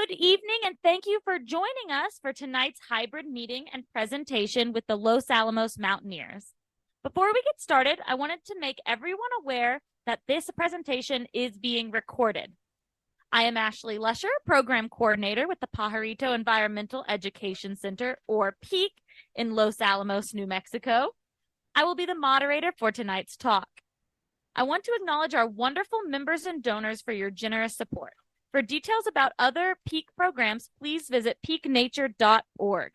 Good evening, and thank you for joining us for tonight's hybrid meeting and presentation with the Los Alamos Mountaineers. Before we get started, I wanted to make everyone aware that this presentation is being recorded. I am Ashley Lusher, Program Coordinator with the Pajarito Environmental Education Center, or PEAC, in Los Alamos, New Mexico. I will be the moderator for tonight's talk. I want to acknowledge our wonderful members and donors for your generous support. For details about other PEAC programs, please visit peaknature.org.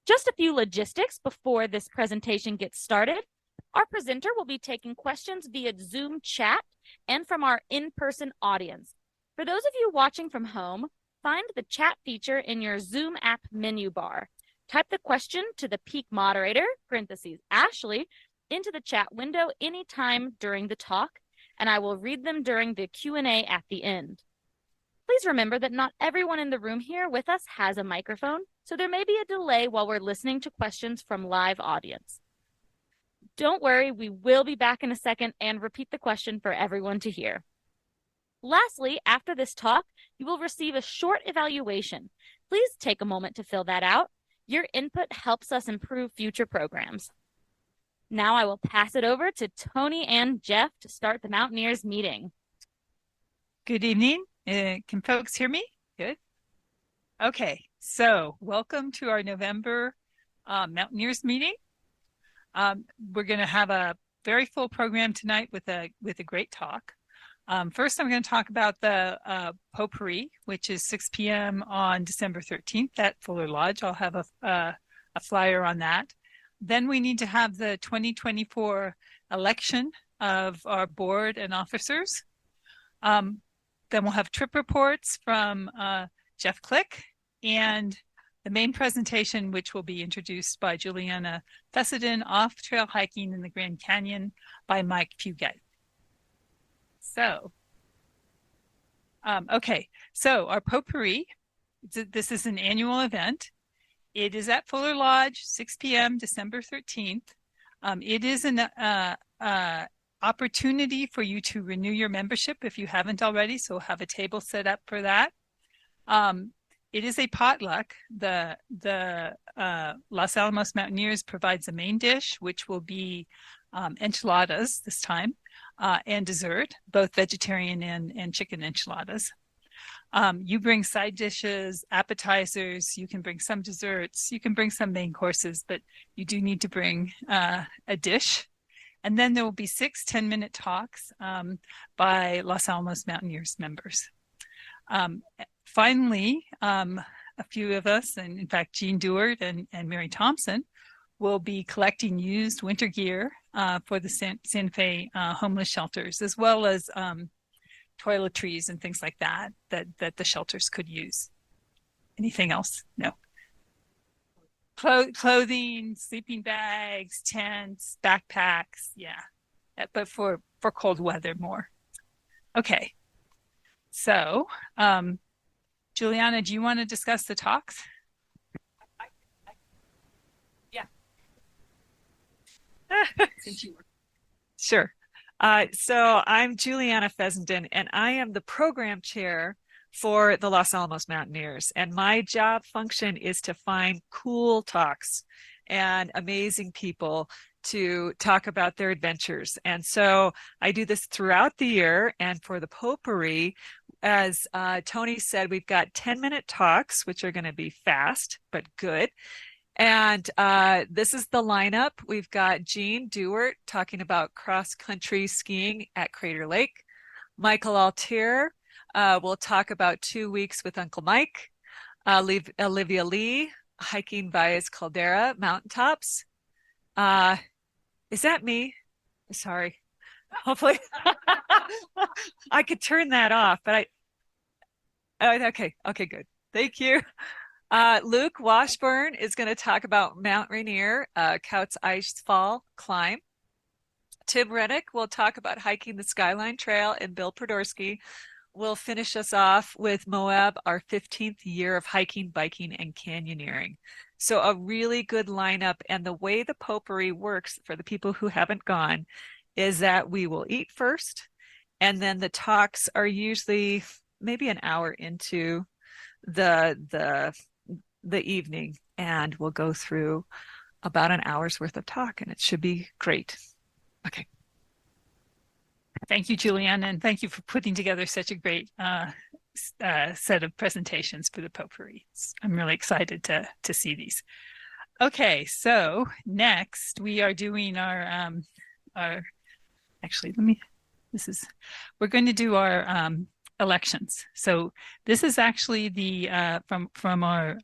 Just a few logistics before this presentation gets started. Our presenter will be taking questions via Zoom chat and from our in-person audience. For those of you watching from home, find the chat feature in your Zoom app menu bar. Type the question to the PEAC moderator, Ashley, into the chat window anytime during the talk, and I will read them during the Q&A at the end. Please remember that not everyone in the room here with us has a microphone, so there may be a delay while we're listening to questions from live audience. Don't worry, we will be back in a second and repeat the question for everyone to hear. Lastly, after this talk, you will receive a short evaluation. Please take a moment to fill that out. Your input helps us improve future programs. Now I will pass it over to Tony and Jeff to start the Mountaineers meeting. Good evening. Can folks hear me? Good. Okay, so welcome to our November Mountaineers meeting. We're going to have a very full program tonight with a great talk. First, I'm going to talk about the potpourri, which is 6 p.m. on December 13th at Fuller Lodge. I'll have a flyer on that. Then we need to have the 2024 election of our board and officers. Then we'll have trip reports from Jeff Click and the main presentation, which will be introduced by Juliana Fessenden, Off Trail Hiking in the Grand Canyon by Mike Fugate. So, okay, so our potpourri, this is an annual event. It is at Fuller Lodge, 6 p.m., December 13th. It is an opportunity for you to renew your membership if you haven't already, so we'll have a table set up for that. It is a potluck. The Los Alamos Mountaineers provides a main dish, which will be enchiladas this time, and dessert, both vegetarian and chicken enchiladas. You bring side dishes, appetizers, you can bring some desserts, you can bring some main courses, but you do need to bring a dish. And then there will be 6 10-minute talks by Los Alamos Mountaineers members. Finally, a few of us, and in fact, Jean Dewart and Mary Thompson, will be collecting used winter gear for the Santa Fe homeless shelters, as well as toiletries and things like that the shelters could use. Anything else? No. Clothing, sleeping bags, tents, backpacks, yeah. But for cold weather more. Okay. So, Juliana, do you want to discuss the talks? Yeah. Sure. So I'm Juliana Fessenden, and I am the program chair for the Los Alamos Mountaineers. And my job function is to find cool talks and amazing people to talk about their adventures. And so I do this throughout the year. And for the potpourri, as Tony said, we've got 10-minute talks, which are going to be fast, but good. And this is the lineup. We've got Jean Dewart talking about cross-country skiing at Crater Lake. Michael Altier will talk about 2 weeks with Uncle Mike. Olivia Lee, hiking Valles Caldera mountaintops. Is that me? Sorry. Hopefully I could turn that off, but okay, good. Thank you. Luke Washburn is going to talk about Mount Rainier, Couts Icefall Climb. Tim Reddick will talk about hiking the Skyline Trail, and Bill Podorski will finish us off with Moab, our 15th year of hiking, biking, and canyoneering. So a really good lineup. And the way the potpourri works for the people who haven't gone is that we will eat first, And then the talks are usually maybe an hour into the evening, and we'll go through about an hour's worth of talk, and it should be great. Okay. Thank you, Julianne, and thank you for putting together such a great set of presentations for the potpourri. I'm really excited to see these. Okay, so next we are doing our actually we're going to do our elections. So this is actually the from our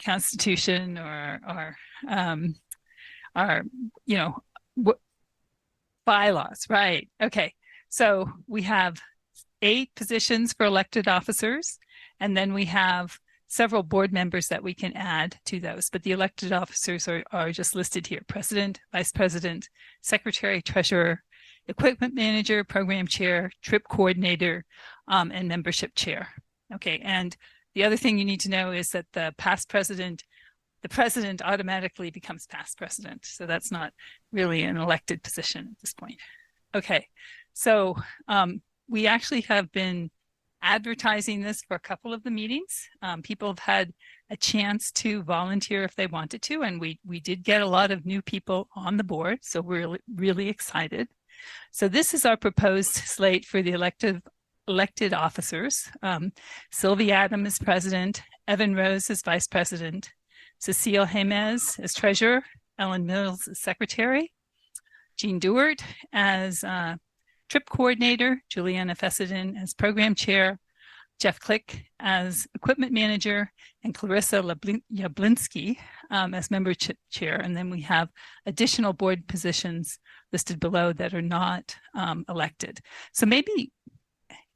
Constitution or our bylaws, right? Okay, so we have 8 positions for elected officers, and then we have several board members that we can add to those. But the elected officers are just listed here: president, vice president, secretary, treasurer, equipment manager, program chair, trip coordinator, and membership chair. Okay, and the other thing you need to know is that the president automatically becomes past president. So that's not really an elected position at this point. Okay, so we actually have been advertising this for a couple of the meetings. People have had a chance to volunteer if they wanted to, and we did get a lot of new people on the board, so we're really excited. So this is our proposed slate for the elected officers. Sylvie Adam is president, Evan Rose is vice president, Cecile Jimenez as treasurer, Ellen Mills as secretary, Jean Dewart as trip coordinator, Juliana Fessenden as program chair, Jeff Click as equipment manager, and Clarissa Jablinski as member chair. And then we have additional board positions listed below that are not elected. So maybe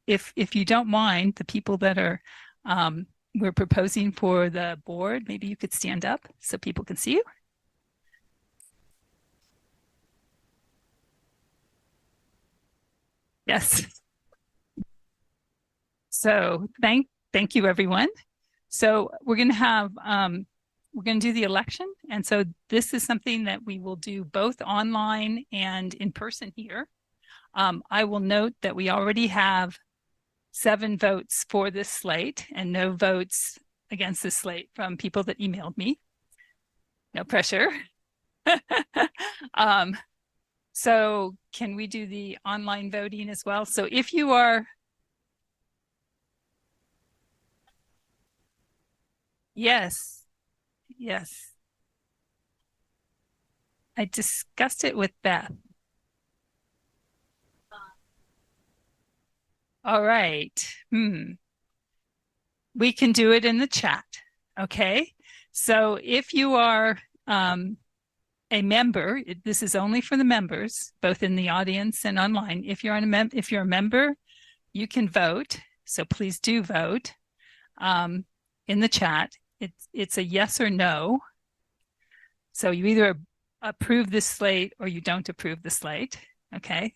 if you don't mind, the people that are we're proposing for the board, maybe you could stand up so people can see you. Yes. So thank you, everyone. So we're going to do the election. And so this is something that we will do both online and in person here. I will note that we already have 7 votes for this slate and no votes against this slate from people that emailed me. No pressure. So can we do the online voting as well? So if you are, yes, I discussed it with Beth. All right. We can do it in the chat. Okay. So if you are a member, this is only for the members, both in the audience and online. If you're a member, you can vote. So please do vote in the chat. It's a yes or no. So you either approve this slate or you don't approve the slate. Okay.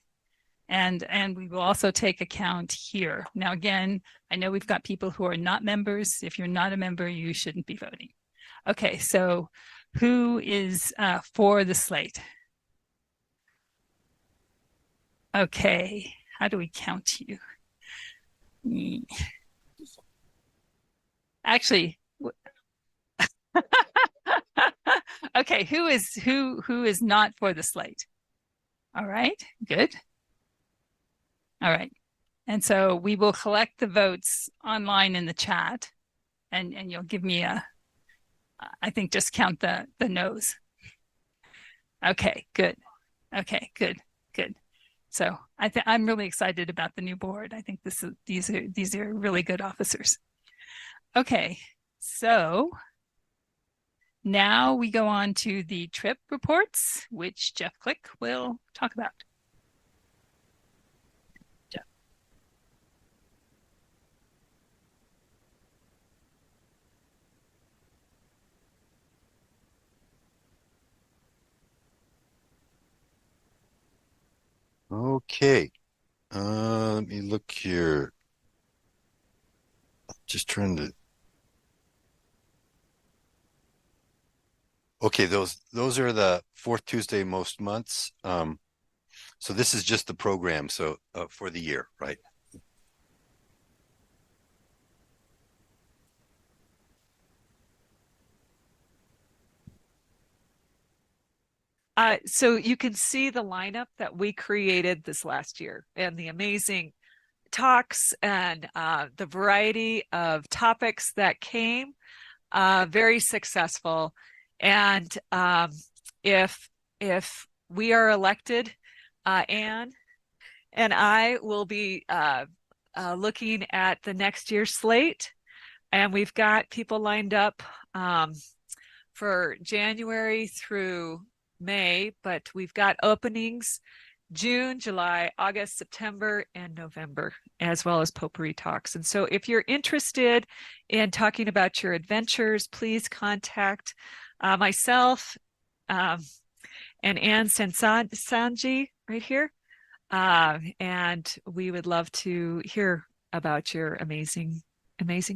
And we will also take account here. Now, again, I know we've got people who are not members. If you're not a member, you shouldn't be voting. Okay, so who is for the slate? Okay, how do we count you? Actually, okay, who is not for the slate? All right, good. All right. And so we will collect the votes online in the chat, and you'll give me I think just count the no's. Okay, good. Okay, good. So I'm really excited about the new board. I think these are really good officers. Okay, so now we go on to the trip reports, which Jeff Click will talk about. Okay, let me look here. Just trying to. Okay, those are the 4th Tuesday most months. So this is just the program. So for the year, right? So you can see the lineup that we created this last year and the amazing talks and the variety of topics that came, very successful. And if we are elected, Anne and I will be looking at the next year's slate, and we've got people lined up for January through May, but we've got openings June, July, August, September, and November, as well as potpourri talks. And so if you're interested in talking about your adventures, please contact myself and Anne Sanji right here. And we would love to hear about your amazing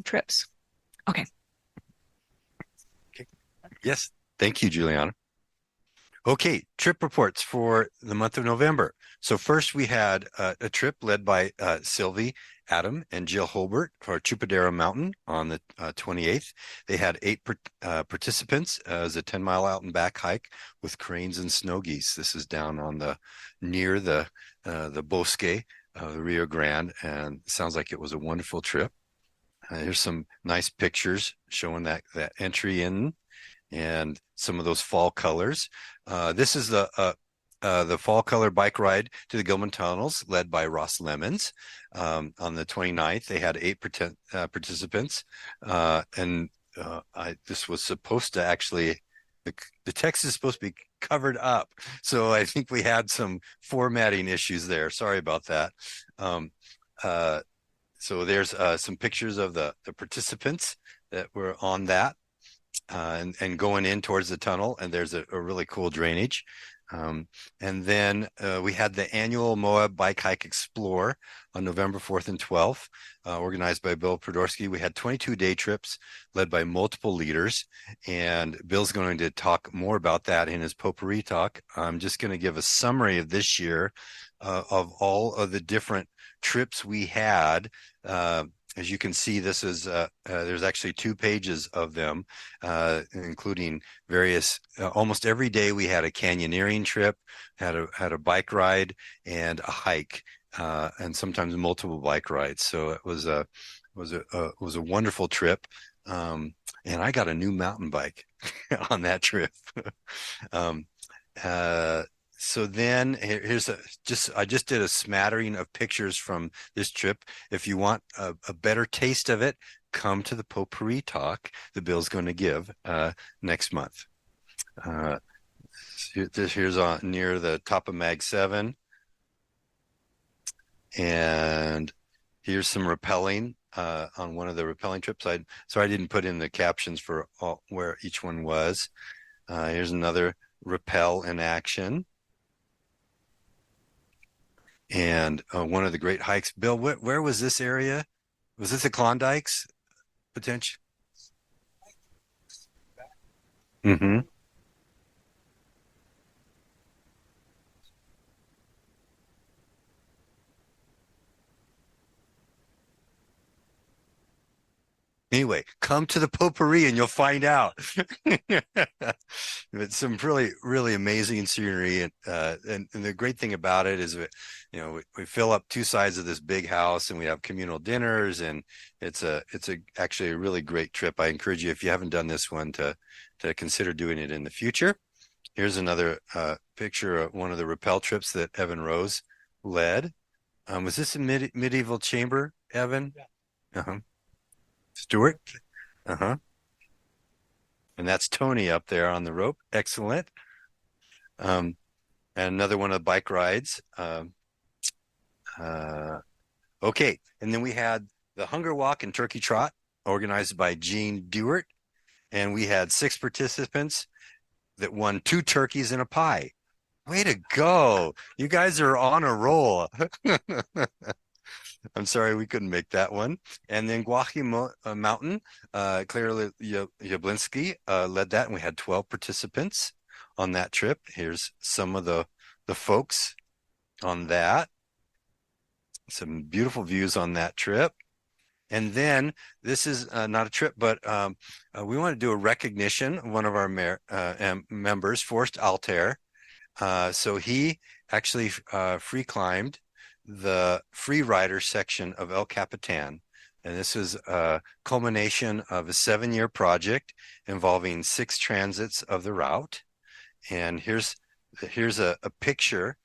trips. Okay. Yes. Thank you, Juliana. Okay, trip reports for the month of November. So first we had a trip led by Sylvie, Adam, and Jill Holbert for Chupadera Mountain on the 28th. They had 8 participants as a 10-mile out and back hike with cranes and snow geese. This is down on near the Bosque of the Rio Grande, and sounds like it was a wonderful trip. Here's some nice pictures showing that entry in and some of those fall colors. This is the fall color bike ride to the Gilman Tunnels led by Ross Lemons. On the 29th, they had 8 participants. This was supposed to actually, the text is supposed to be covered up. So I think we had some formatting issues there. Sorry about that. So there's some pictures of the participants that were on that. And going in towards the tunnel, and there's a really cool drainage. And then we had the annual Moab Bike Hike Explore on November 4th and 12th, organized by Bill Podorsky. We had 22 day trips led by multiple leaders, and Bill's going to talk more about that in his potpourri talk. I'm just going to give a summary of this year of all of the different trips we had. As you can see, this is there's actually 2 pages of them, including various. Almost every day we had a canyoneering trip, had a bike ride, and a hike, and sometimes multiple bike rides. So it was a wonderful trip, and I got a new mountain bike on that trip. So then I just did a smattering of pictures from this trip. If you want a better taste of it, come to the potpourri talk that Bill's going to give next month. Here's near the top of Mag 7. And here's some rappelling on one of the rappelling trips. So I didn't put in the captions for where each one was. Here's another rappel in action. And one of the great hikes. Bill, where was this area? Was this the Klondikes potential? Mm-hmm. Anyway, come to the potpourri and you'll find out. It's some really, really amazing scenery, and the great thing about it is, we fill up 2 sides of this big house, and we have communal dinners, and it's actually a really great trip. I encourage you, if you haven't done this one, to consider doing it in the future. Here's another picture of one of the rappel trips that Evan Rose led. Was this a medieval chamber, Evan? Yeah. Uh-huh. Stuart. Uh-huh. And that's Tony up there on the rope. Excellent. And another one of the bike rides. Okay. And then we had the Hunger Walk and Turkey Trot organized by Gene Dewart. And we had 6 participants that won 2 turkeys and a pie. Way to go. You guys are on a roll. I'm sorry we couldn't make that one. And then Guaji Mountain, Claire Jablinski led that, and we had 12 participants on that trip. Here's some of the folks. on that. Some beautiful views on that trip. And then this is not a trip, but we want to do a recognition of one of our members, Forrest Altair. So he actually free climbed the free rider section of El Capitan. And this is a culmination of a 7-year project involving 6 transits of the route. And here's a picture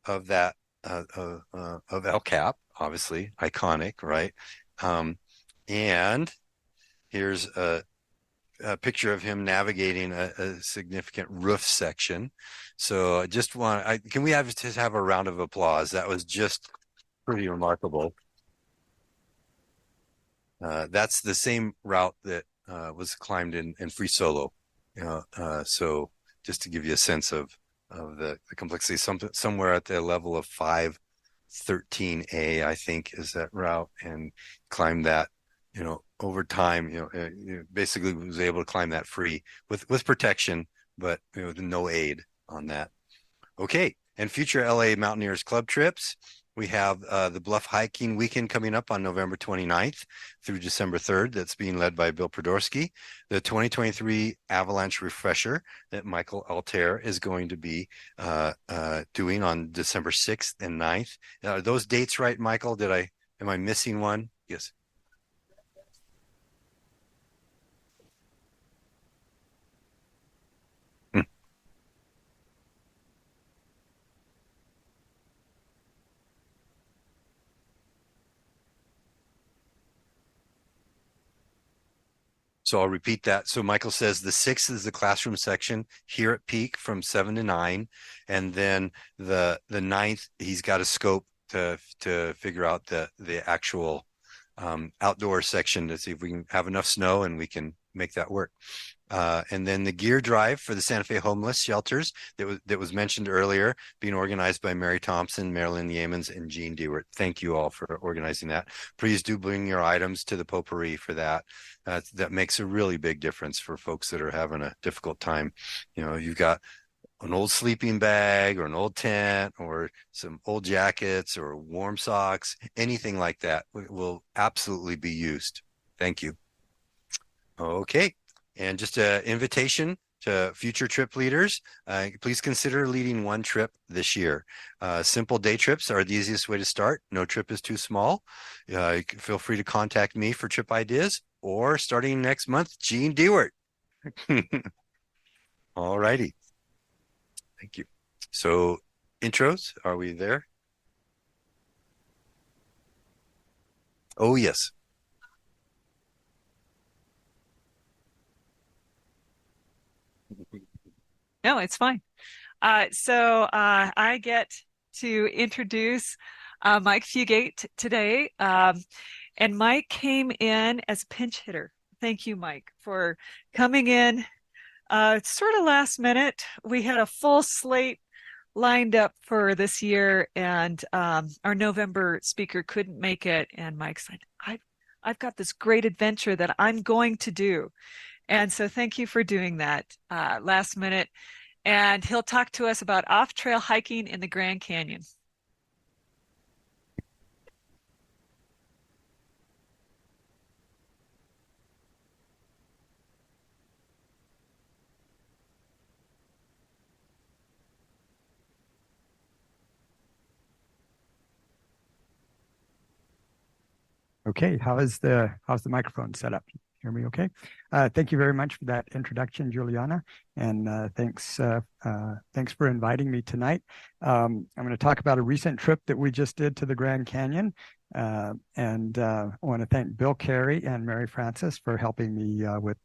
of that of El Cap, obviously iconic, right? And here's a picture of him navigating a significant roof section. So I just can we just have a round of applause? That was just pretty remarkable. That's the same route that was climbed in free solo. So just to give you a sense of the complexity, somewhere at the level of 513A, I think, is that route, and climbed that, over time, basically was able to climb that free with protection, but with no aid on that. Okay, and future LA Mountaineers Club trips. We have the Bluff Hiking Weekend coming up on November 29th through December 3rd. That's being led by Bill Podorski. The 2023 Avalanche Refresher that Michael Altair is going to be doing on December 6th and 9th. Are those dates right, Michael? Am I missing one? Yes. So I'll repeat that. So Michael says the 6th is the classroom section here at Peak from 7 to 9. And then the 9th, he's got a scope to figure out the actual outdoor section to see if we can have enough snow and we can make that work. And then the gear drive for the Santa Fe homeless shelters that was mentioned earlier, being organized by Mary Thompson, Marilyn Yeamans, and Jean Dewart. Thank you all for organizing that. Please do bring your items to the potpourri for that. That makes a really big difference for folks that are having a difficult time. You've got an old sleeping bag or an old tent or some old jackets or warm socks, anything like that will absolutely be used. Thank you. Okay. And just an invitation to future trip leaders, please consider leading one trip this year. Simple day trips are the easiest way to start. No trip is too small. You can feel free to contact me for trip ideas, or starting next month, Jean Dewart. All righty. Thank you. So intros, are we there? Oh, yes. No, it's fine. So I get to introduce Mike Fugate today. And Mike came in as a pinch hitter. Thank you, Mike, for coming in sort of last minute. We had a full slate lined up for this year, and our November speaker couldn't make it. And Mike said, I've got this great adventure that I'm going to do. And so thank you for doing that last minute. And he'll talk to us about off-trail hiking in the Grand Canyon. Okay, how's the microphone set up? Hear me okay? Thank you very much for that introduction, Juliana, and thanks for inviting me tonight. I'm going to talk about a recent trip that we just did to the Grand Canyon, and I want to thank Bill Carey and Mary Francis for helping me with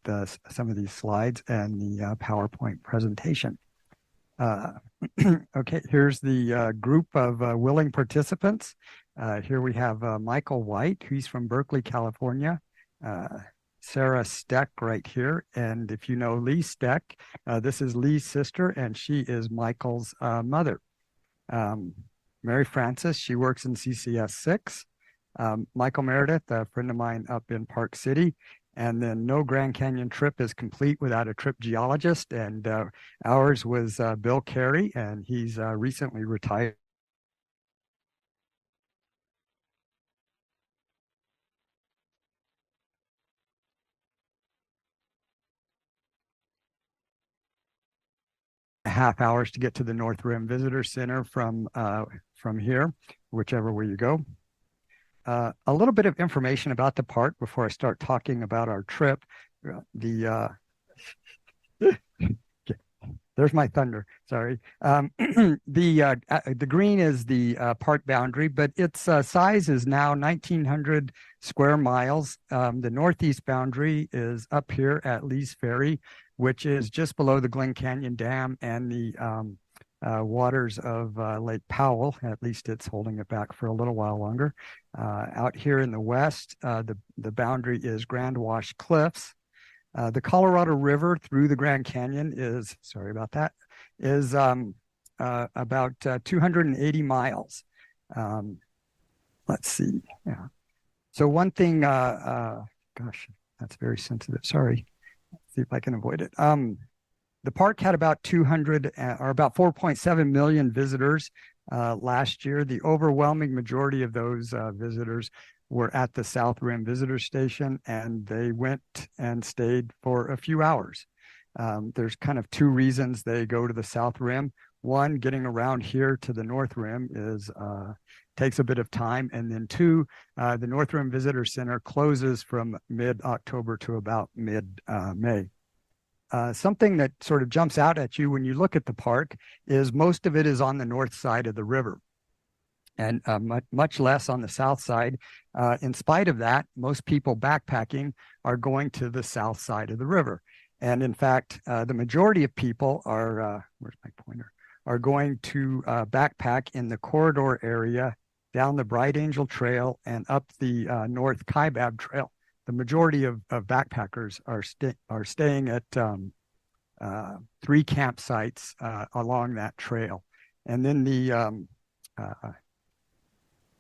some of these slides and the PowerPoint presentation. Okay, here's the group of willing participants. Here we have Michael White, who's from Berkeley, California. Sarah Steck right here. And if you know Lee Steck, this is Lee's sister, and she is Michael's mother. Mary Francis, she works in CCS 6. Michael Meredith, a friend of mine up in Park City. And then no Grand Canyon trip is complete without a trip geologist. And ours was Bill Carey, and he's recently retired 2.5 hours to get to the North Rim Visitor Center from here, whichever way you go. A little bit of information about the park before I start talking about our trip. There's my thunder. Sorry. The green is the park boundary, but its size is now 1,900 square miles. The northeast boundary is up here at Lee's Ferry, which is just below the Glen Canyon Dam and the waters of Lake Powell. At least it's holding it back for a little while longer. Out here in the west, the boundary is Grand Wash Cliffs. The Colorado River through the Grand Canyon is, sorry about that, is about 280 miles. Let's see. Yeah. So one thing, gosh, that's very sensitive. Sorry. Let's see if I can avoid it. The park had about 4.7 million visitors last year. The overwhelming majority of those visitors were at the South Rim Visitor Station, and they went and stayed for a few hours. There's kind of two reasons they go to the South Rim. One, getting around here to the North Rim takes a bit of time, and then two, the North Rim Visitor Center closes from mid-October to about mid-May. Something that sort of jumps out at you when you look at the park is most of it is on the north side of the river, and much less on the south side. In spite of that, most people backpacking are going to the south side of the river. And in fact, the majority of people are, where's my pointer, are going to backpack in the corridor area, down the Bright Angel Trail and up the North Kaibab Trail. The majority of backpackers are staying at 3 campsites along that trail. And then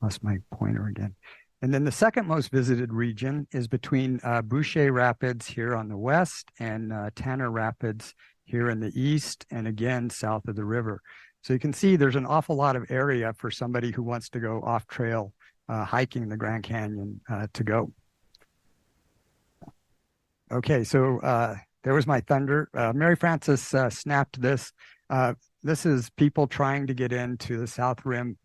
lost my pointer again. And then the second most visited region is between Boucher Rapids here on the west and Tanner Rapids here in the east, and again south of the river. So you can see there's an awful lot of area for somebody who wants to go off trail hiking the Grand Canyon to go. Okay, so there was my thunder. Mary Frances snapped this. This is people trying to get into the South Rim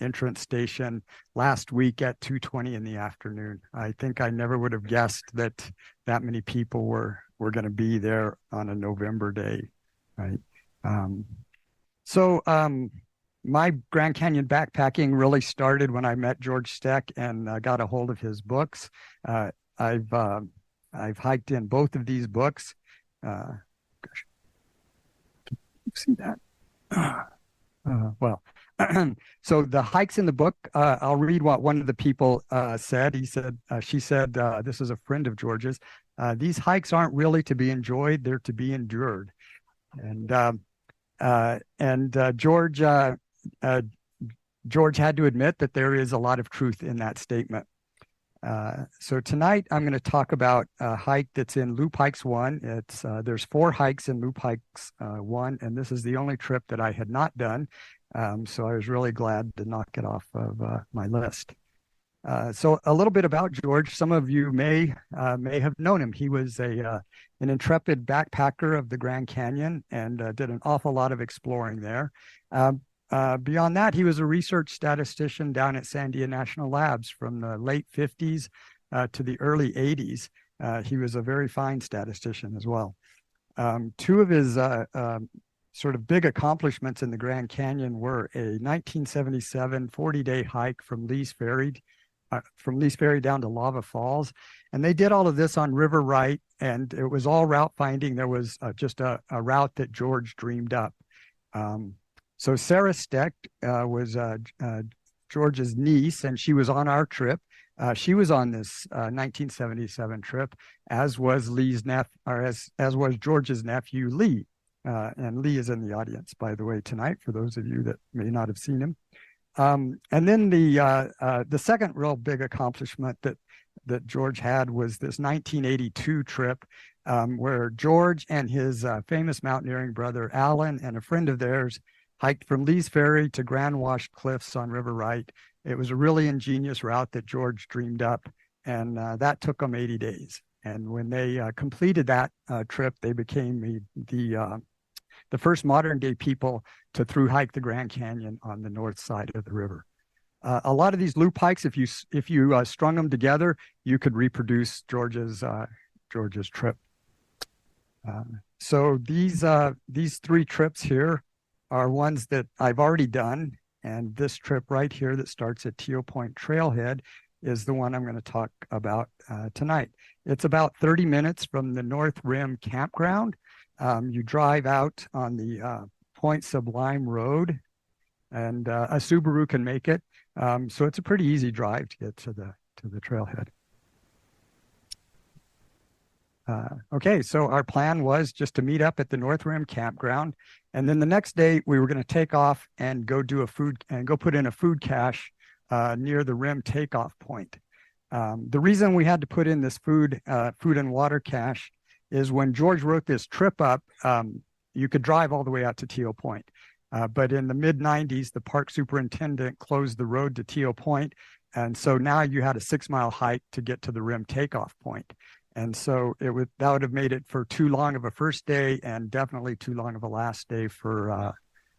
entrance station last week at 2:20 in the afternoon. I think I never would have guessed that many people were going to be there on a November day, right? So my Grand Canyon backpacking really started when I met George Steck and got a hold of his books. I've hiked in both of these books. Gosh, can you see that? Well, so the hikes in the book, I'll read what one of the people said. She said, this is a friend of George's. These hikes aren't really to be enjoyed; they're to be endured. And George had to admit that there is a lot of truth in that statement. So tonight I'm going to talk about a hike that's in Loop Hikes 1. There's 4 hikes in Loop Hikes 1, and this is the only trip that I had not done. So I was really glad to knock it off of my list. So a little bit about George. Some of you may have known him. He was an intrepid backpacker of the Grand Canyon and did an awful lot of exploring there. Beyond that, he was a research statistician down at Sandia National Labs from the late 50s to the early 80s. He was a very fine statistician as well. 2 of his sort of big accomplishments in the Grand Canyon were a 1977 40-day hike from Lee's Ferry down to Lava Falls. And they did all of this on River Right, and it was all route finding. There was just a route that George dreamed up. So Sarah Steck was George's niece, and she was on our trip. She was on this 1977 trip, as was as was George's nephew Lee. And Lee is in the audience, by the way, tonight, for those of you that may not have seen him. And then the second real big accomplishment that George had was this 1982 trip where George and his famous mountaineering brother Alan and a friend of theirs hiked from Lee's Ferry to Grand Wash Cliffs on River Right. It was a really ingenious route that George dreamed up, and that took them 80 days. And when they completed that trip, they became the first modern day people to through hike the Grand Canyon on the north side of the river. A lot of these loop hikes, if you strung them together, you could reproduce George's trip. So these 3 trips here are ones that I've already done, and this trip right here that starts at Tiyo Point Trailhead is the one I'm going to talk about tonight. It's about 30 minutes from the North Rim campground. You drive out on the Point Sublime Road, and a Subaru can make it. So it's a pretty easy drive to get to the trailhead. Okay, so our plan was just to meet up at the North Rim campground, and then the next day we were going to take off and go put in a food cache near the rim takeoff point. The reason we had to put in this food and water cache is when George wrote this trip up, you could drive all the way out to Tiyo Point. But in the mid-90s, the park superintendent closed the road to Tiyo Point, and so now you had a 6-mile hike to get to the rim takeoff point. And so that would have made it for too long of a first day, and definitely too long of a last day for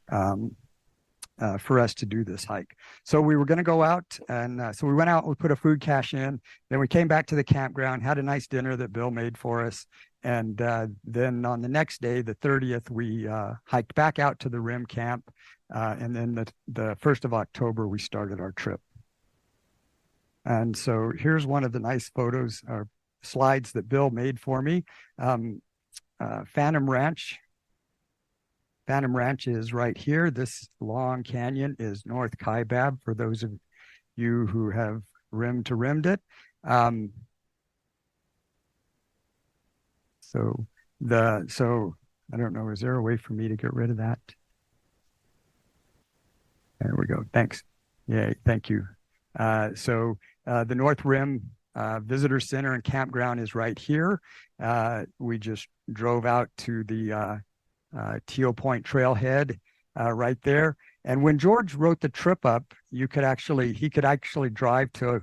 us to do this hike. So we were going to go out, and so we went out, we put a food cache in, then we came back to the campground, had a nice dinner that Bill made for us, and then on the next day, the 30th, we hiked back out to the rim camp, and then the 1st of October, we started our trip. And so here's one of the nice photos or slides that Bill made for me. Phantom Ranch. Phantom Ranch is right here. This long canyon is North Kaibab, for those of you who have rimmed it. So I don't know, is there a way for me to get rid of that? There we go. Thanks. Yay, thank you. So the North Rim Visitor Center and Campground is right here. We just drove out to the Tiyo Point Trailhead right there. And when George wrote the trip up, he could actually drive to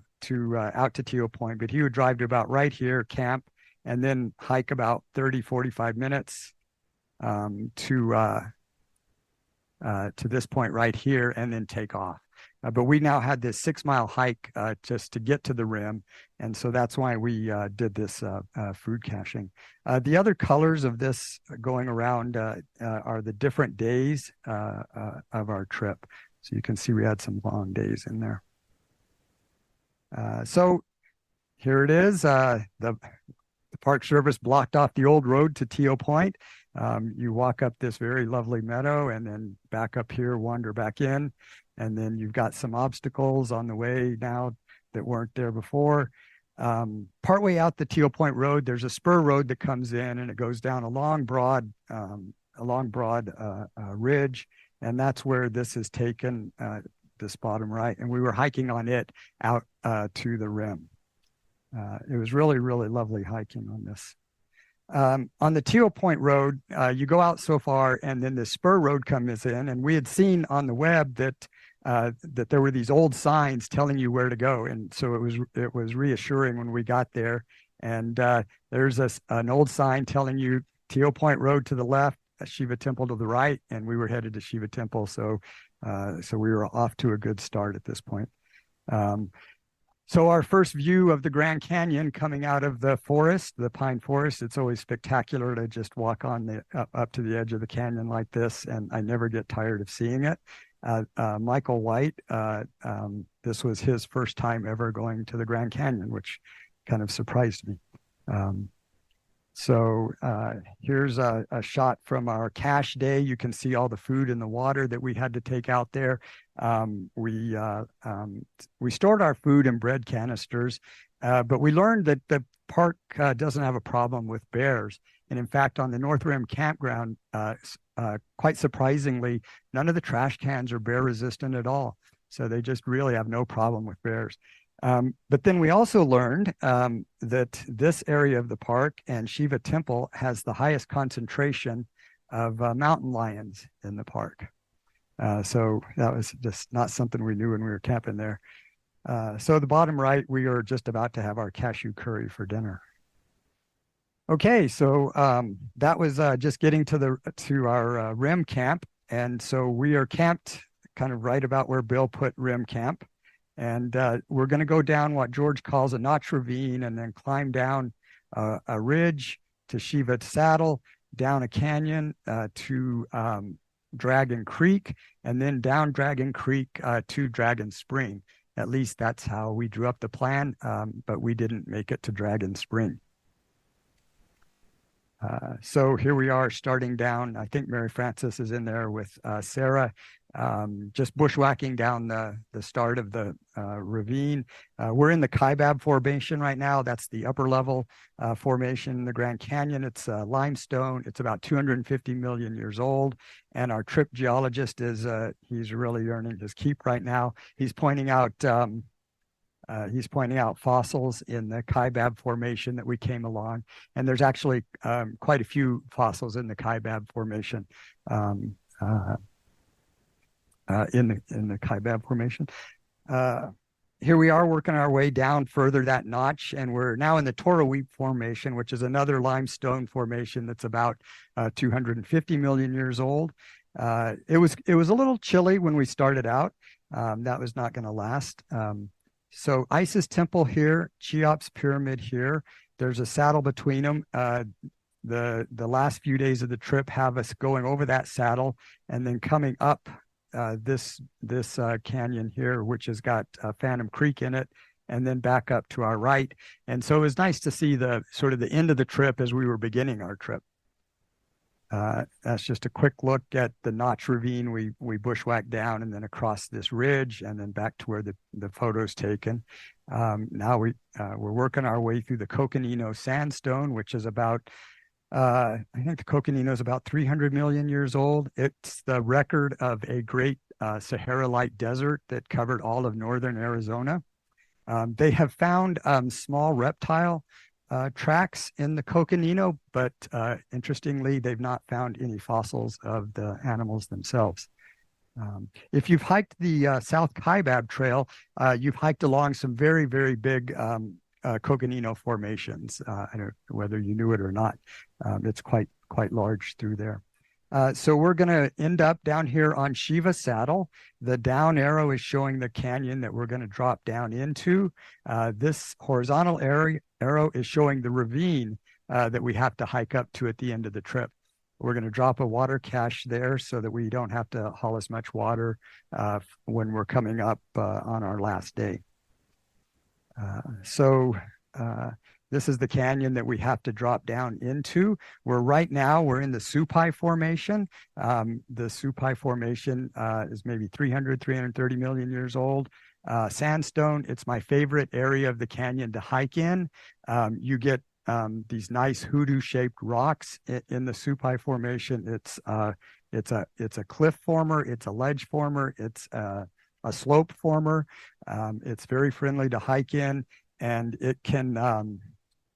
out to Tiyo Point, but he would drive to about right here, camp, and then hike about 30-45 minutes to this point right here, and then take off. But we now had this 6-mile hike just to get to the rim, and so that's why we did this food caching. The other colors of this going around are the different days of our trip. So you can see we had some long days in there. So here it is. The Park Service blocked off the old road to Tiyo Point. You walk up this very lovely meadow and then back up here, wander back in. And then you've got some obstacles on the way now that weren't there before. Partway out the Tiyo Point Road, there's a spur road that comes in, and it goes down a long, broad ridge. And that's where this is taken, this bottom right. And we were hiking on it out to the rim. It was really, really lovely hiking on this. On the Tiyo Point Road, you go out so far, and then the spur road comes in, and we had seen on the web that there were these old signs telling you where to go, and so it was reassuring when we got there. And there's an old sign telling you Tiyo Point Road to the left, Shiva Temple to the right, and we were headed to Shiva Temple, so we were off to a good start at this point. So our first view of the Grand Canyon coming out of the forest, the pine forest, it's always spectacular to just walk on up to the edge of the canyon like this, and I never get tired of seeing it. Michael White, this was his first time ever going to the Grand Canyon, which kind of surprised me. So here's a shot from our cache day. You can see all the food and the water that we had to take out there. We stored our food in bread canisters, but we learned that the park doesn't have a problem with bears. And in fact, on the North Rim campground, quite surprisingly, none of the trash cans are bear resistant at all. So they just really have no problem with bears. But then we also learned that this area of the park and Shiva Temple has the highest concentration of mountain lions in the park. So that was just not something we knew when we were camping there. So the bottom right, we are just about to have our cashew curry for dinner. Okay, so that was just getting to our rim camp, and so we are camped kind of right about where Bill put rim camp, and we're going to go down what George calls a notch ravine, and then climb down a ridge to Shiva Saddle, down a canyon to Dragon Creek, and then down Dragon Creek to Dragon Spring. At least that's how we drew up the plan, but we didn't make it to Dragon Spring. So here we are starting down. I think Mary Frances is in there with Sarah, just bushwhacking down the start of the ravine. We're in the Kaibab Formation right now. That's the upper level formation in the Grand Canyon. It's limestone. It's about 250 million years old. And our trip geologist is, he's really earning his keep right now. He's pointing out fossils in the Kaibab Formation that we came along, and there's actually quite a few fossils in the Kaibab Formation, in the Kaibab Formation. Here we are working our way down further that notch, and we're now in the Toroweap Formation, which is another limestone formation that's about 250 million years old. It was a little chilly when we started out. That was not going to last. So Isis Temple here, Cheops Pyramid here. There's a saddle between them. The last few days of the trip have us going over that saddle and then coming up this canyon here, which has got Phantom Creek in it, and then back up to our right. And so it was nice to see the sort of the end of the trip as we were beginning our trip. That's just a quick look at the Notch Ravine. We bushwhacked down and then across this ridge and then back to where the photo's taken. Now we're working our way through the Coconino Sandstone, which is about, I think the Coconino is about 300 million years old. It's the record of a great Sahara-like desert that covered all of northern Arizona. They have found small reptile tracks in the Coconino, but interestingly, they've not found any fossils of the animals themselves. If you've hiked the South Kaibab Trail, you've hiked along some very, very big Coconino formations. I don't know whether you knew it or not. It's quite large through there. So we're going to end up down here on Shiva Saddle. The down arrow is showing the canyon that we're going to drop down into. This horizontal arrow is showing the ravine that we have to hike up to at the end of the trip. We're going to drop a water cache there so that we don't have to haul as much water when we're coming up on our last day. This is the canyon that we have to drop down into. Right now we're in the Supai Formation. The Supai Formation is maybe 330 million years old. Sandstone, it's my favorite area of the canyon to hike in. You get these nice hoodoo-shaped rocks in the Supai Formation. It's a cliff former, it's a ledge former, it's a slope former. It's very friendly to hike in, and it can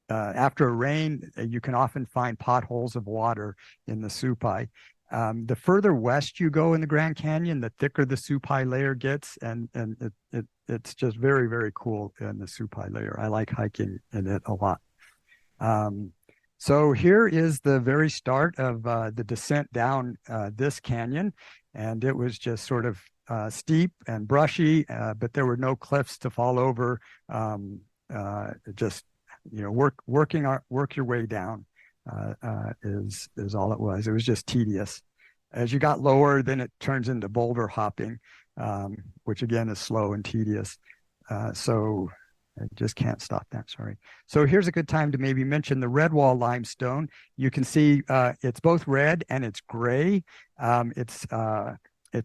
after a rain, you can often find potholes of water in the Supai. The further west you go in the Grand Canyon, the thicker the Supai layer gets, and it's just very, very cool in the Supai layer. I like hiking in it a lot. So here is the very start of the descent down this canyon, and it was just sort of steep and brushy, but there were no cliffs to fall over. Just work your way down is all it was. It was just tedious. As you got lower, then it turns into boulder hopping, which again is slow and tedious. So I just can't stop that, sorry. So here's a good time to maybe mention the Redwall limestone. You can see it's both red and it's gray. It's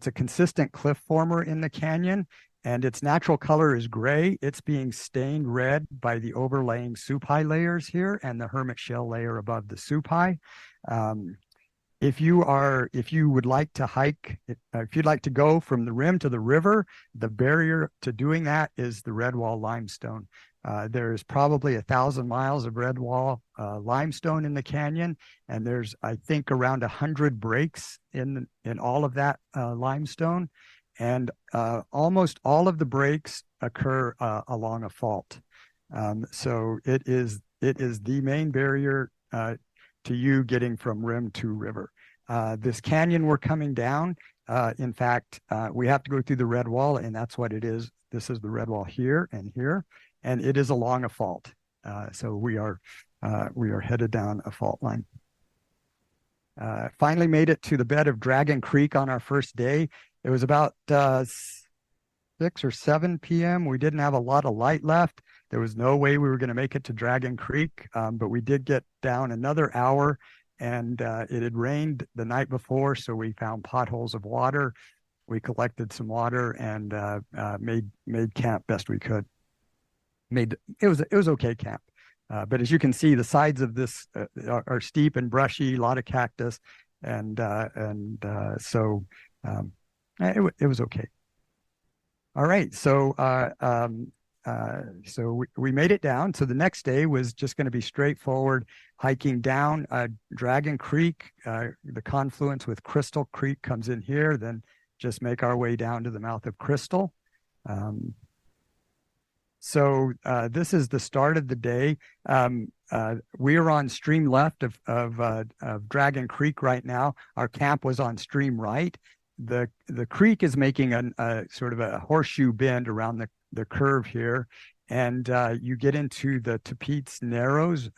a consistent cliff former in the canyon, and its natural color is gray. It's being stained red by the overlaying Supai layers here and the hermit shell layer above the Supai. If you would like to hike, if you'd like to go from the rim to the river, the barrier to doing that is the Redwall limestone. There's probably 1,000 miles of Redwall limestone in the canyon, and there's, I think, around 100 breaks in all of that limestone, and almost all of the breaks occur along a fault. So it is the main barrier to you getting from rim to river. This canyon we're coming down, in fact, we have to go through the red wall, and that's what it is. This is the red wall here, and it is along a fault. So we are headed down a fault line. Finally made it to the bed of Dragon Creek on our first day. It was about 6 or 7 p.m. We didn't have a lot of light left. There was no way we were going to make it to Dragon Creek, but we did get down another hour, and it had rained the night before, so we found potholes of water. We collected some water and made camp best we could. It was okay camp, but as you can see, the sides of this are steep and brushy, a lot of cactus, and so it was okay. All right, so we made it down. So the next day was just going to be straightforward hiking down Dragon Creek. The confluence with Crystal Creek comes in here, then just make our way down to the mouth of Crystal. So this is the start of the day. We are on stream left of Dragon Creek right now. Our camp was on stream right. The creek is making a sort of a horseshoe bend around the curve here, and you get into the Tapeats Narrows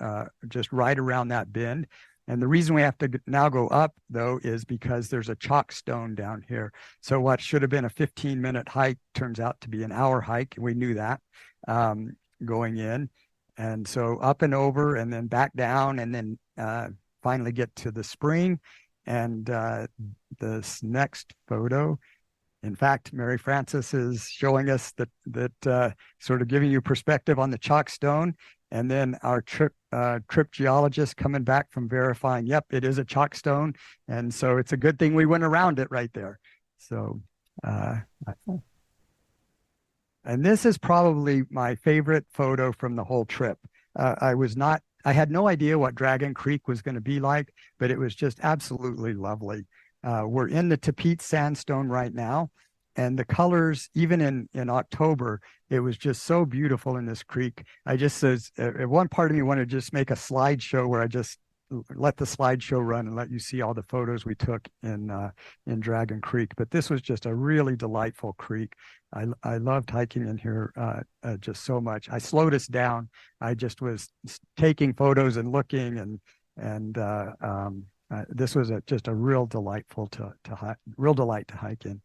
just right around that bend. And the reason we have to now go up, though, is because there's a chalk stone down here. So what should have been a 15-minute hike turns out to be an hour hike. We knew that going in. And so up and over and then back down, and then finally get to the spring. And this next photo, in fact, Mary Frances is showing us that sort of giving you perspective on the chalk stone. And then our trip geologist coming back from verifying, yep, it is a chalk stone. And so it's a good thing we went around it right there. So, and this is probably my favorite photo from the whole trip. I had no idea what Dragon Creek was going to be like, but it was just absolutely lovely. We're in the Tapeats sandstone right now, and the colors, even in October, it was just so beautiful in this creek. I just says, one part of me wanted to just make a slideshow where I just let the slideshow run and let you see all the photos we took in Dragon Creek. But this was just a really delightful creek. I loved hiking in here just so much. I slowed us down. I just was taking photos and looking, and this was just a real delightful real delight to hike in.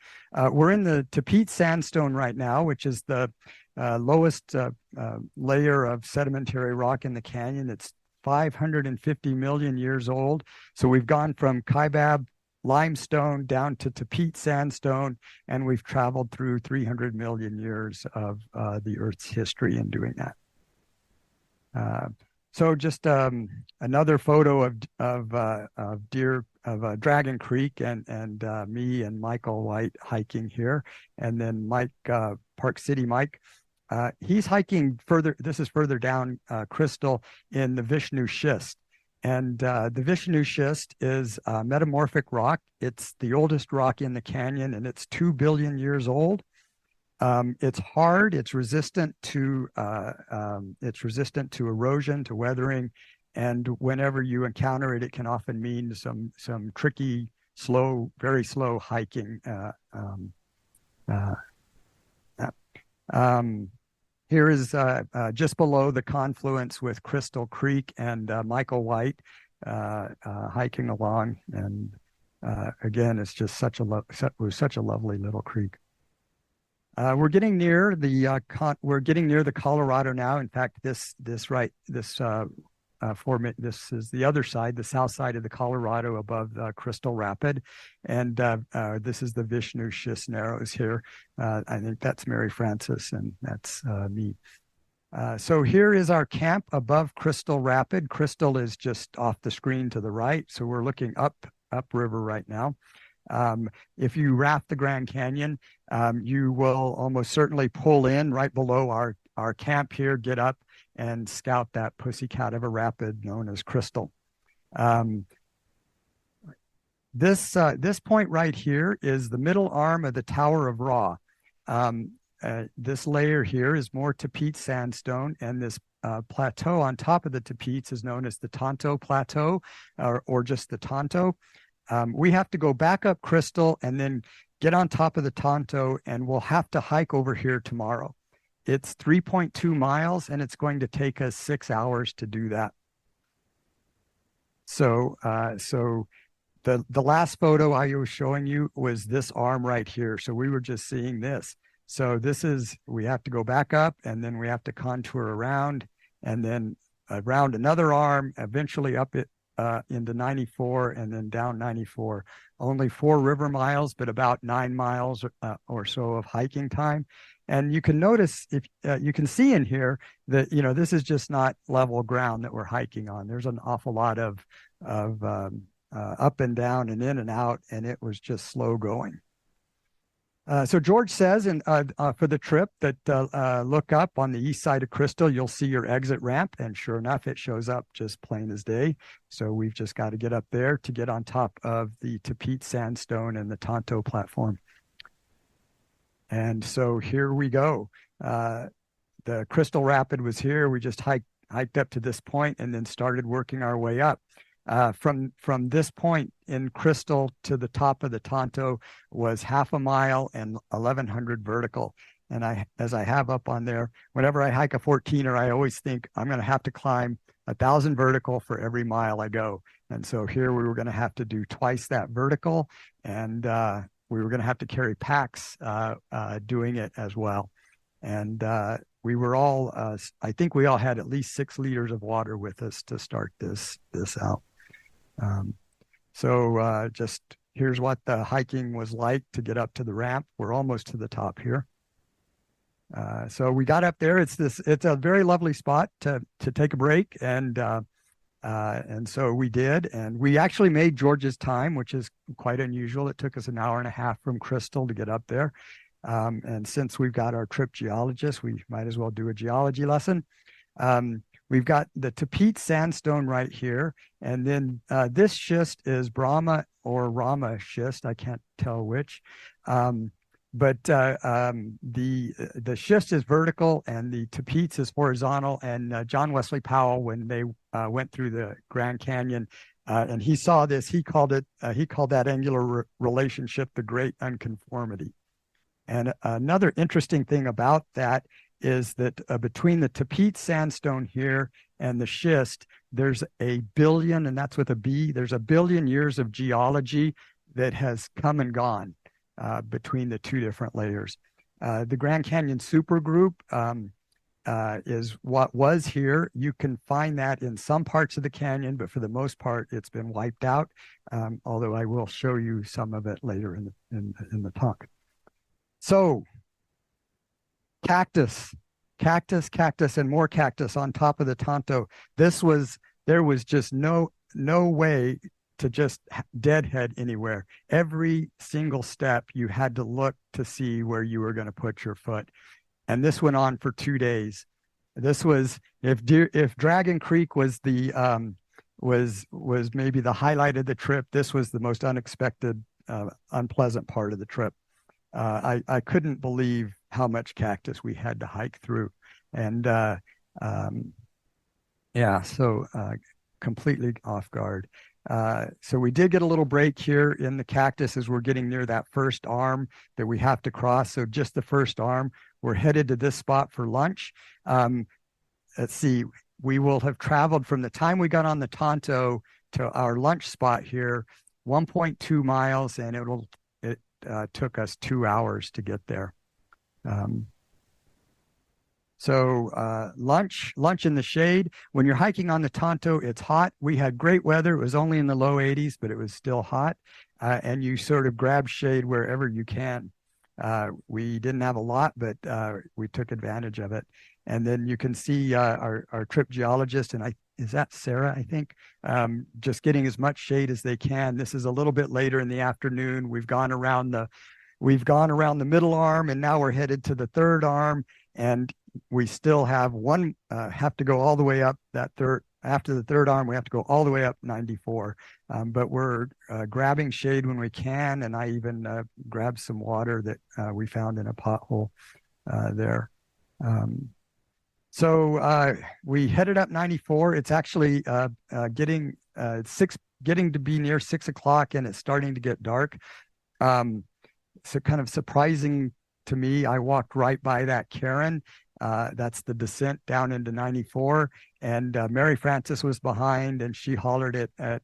We're in the Tapeats sandstone right now, which is the lowest layer of sedimentary rock in the canyon. It's 550 million years old. So we've gone from Kaibab limestone down to Tapeats sandstone, and we've traveled through 300 million years of the Earth's history in doing that. So just another photo of Dragon Creek and me and Michael White hiking here, and then Mike Park City Mike. He's hiking further. This is further down Crystal in the Vishnu Schist. And the Vishnu Schist is metamorphic rock. It's the oldest rock in the canyon, and it's 2 billion years old. It's hard. It's resistant to erosion, to weathering, and whenever you encounter it, it can often mean some tricky, slow, very slow hiking. Here is just below the confluence with Crystal Creek and Michael White hiking along, and again, it's just such a lovely little creek. We're getting near the Colorado now. In fact, this is the other side, the south side of the Colorado above Crystal Rapid, and this is the Vishnu Schist Narrows here. I think that's Mary Frances, and that's me. So here is our camp above Crystal Rapid. Crystal is just off the screen to the right, so we're looking upriver right now. If you raft the Grand Canyon, you will almost certainly pull in right below our camp here, get up and scout that pussycat of a rapid known as Crystal. This point right here is the middle arm of the Tower of Ra. this layer here is more Tapete sandstone, and this plateau on top of the Tapetes is known as the Tonto Plateau, or just the Tonto. We have to go back up Crystal and then get on top of the Tonto, and we'll have to hike over here tomorrow. It's 3.2 miles, and it's going to take us 6 hours to do that. So, the last photo I was showing you was this arm right here. So we were just seeing this. So we have to go back up, and then we have to contour around, and then around another arm, eventually up it into 94, and then down 94. Only 4 river miles, but about 9 miles or so of hiking time. And you can notice, if you can see in here that, this is just not level ground that we're hiking on. There's an awful lot of up and down and in and out, and it was just slow going. So George says for the trip that look up on the east side of Crystal, you'll see your exit ramp, and sure enough, it shows up just plain as day. So we've just got to get up there to get on top of the Tapete sandstone and the Tonto platform. And so here we go. The Crystal Rapid was here. We just hiked up to this point and then started working our way up. From this point in Crystal to the top of the Tonto was 0.5 mile and 1,100 vertical. And as I have up on there, whenever I hike a 14er, I always think I'm going to have to climb 1,000 vertical for every mile I go. And so here we were going to have to do twice that vertical, and we were going to have to carry packs doing it as well. And we were all, I think we all had at least 6 liters of water with us to start this out. So just here's what the hiking was like to get up to the ramp. We're almost to the top here. So we got up there. It's a very lovely spot to take a break, and so we did, and we actually made George's time, which is quite unusual. It took us 1.5 hours from Crystal to get up there. And since we've got our trip geologist, we might as well do a geology lesson. We've got the Tapete sandstone right here, and then this schist is Brahma or Rama schist. I can't tell which. But the schist is vertical and the Tapetes is horizontal. And John Wesley Powell, when they went through the Grand Canyon, and he saw this, he called that angular relationship the Great Unconformity. And another interesting thing about that is that between the Tapete sandstone here and the schist, there's 1 billion, and that's with a B, there's 1 billion years of geology that has come and gone between the 2 different layers. The Grand Canyon supergroup is what was here. You can find that in some parts of the canyon, but for the most part, it's been wiped out, although I will show you some of it later in the talk. So cactus, and more cactus on top of the Tonto. There was just no way to just deadhead anywhere. Every single step you had to look to see where you were going to put your foot. And this went on for 2 days. This was, if Dragon Creek was the was maybe the highlight of the trip, this was the most unexpected, unpleasant part of the trip. I couldn't believe how much cactus we had to hike through. And completely off guard. So we did get a little break here in the cactus as we're getting near that first arm that we have to cross. So just the first arm, we're headed to this spot for lunch. Let's see, we will have traveled from the time we got on the Tonto to our lunch spot here, 1.2 miles, and it took us 2 hours to get there. So lunch in the shade. When you're hiking on the Tonto, it's hot. We had great weather. It was only in the low 80s, but it was still hot. And you sort of grab shade wherever you can. We didn't have a lot, but we took advantage of it. And then you can see our trip geologist, and is that Sarah, I think, just getting as much shade as they can. This is a little bit later in the afternoon. We've gone around the middle arm, and now we're headed to the third arm. And we still have have to go all the way up after the third arm, we have to go all the way up 94. But we're grabbing shade when we can. And I even grabbed some water that we found in a pothole. there. So we headed up 94. It's actually getting to be near 6 o'clock, and it's starting to get dark. So kind of surprising to me, I walked right by that cairn. That's the descent down into 94, and Mary Frances was behind, and she hollered at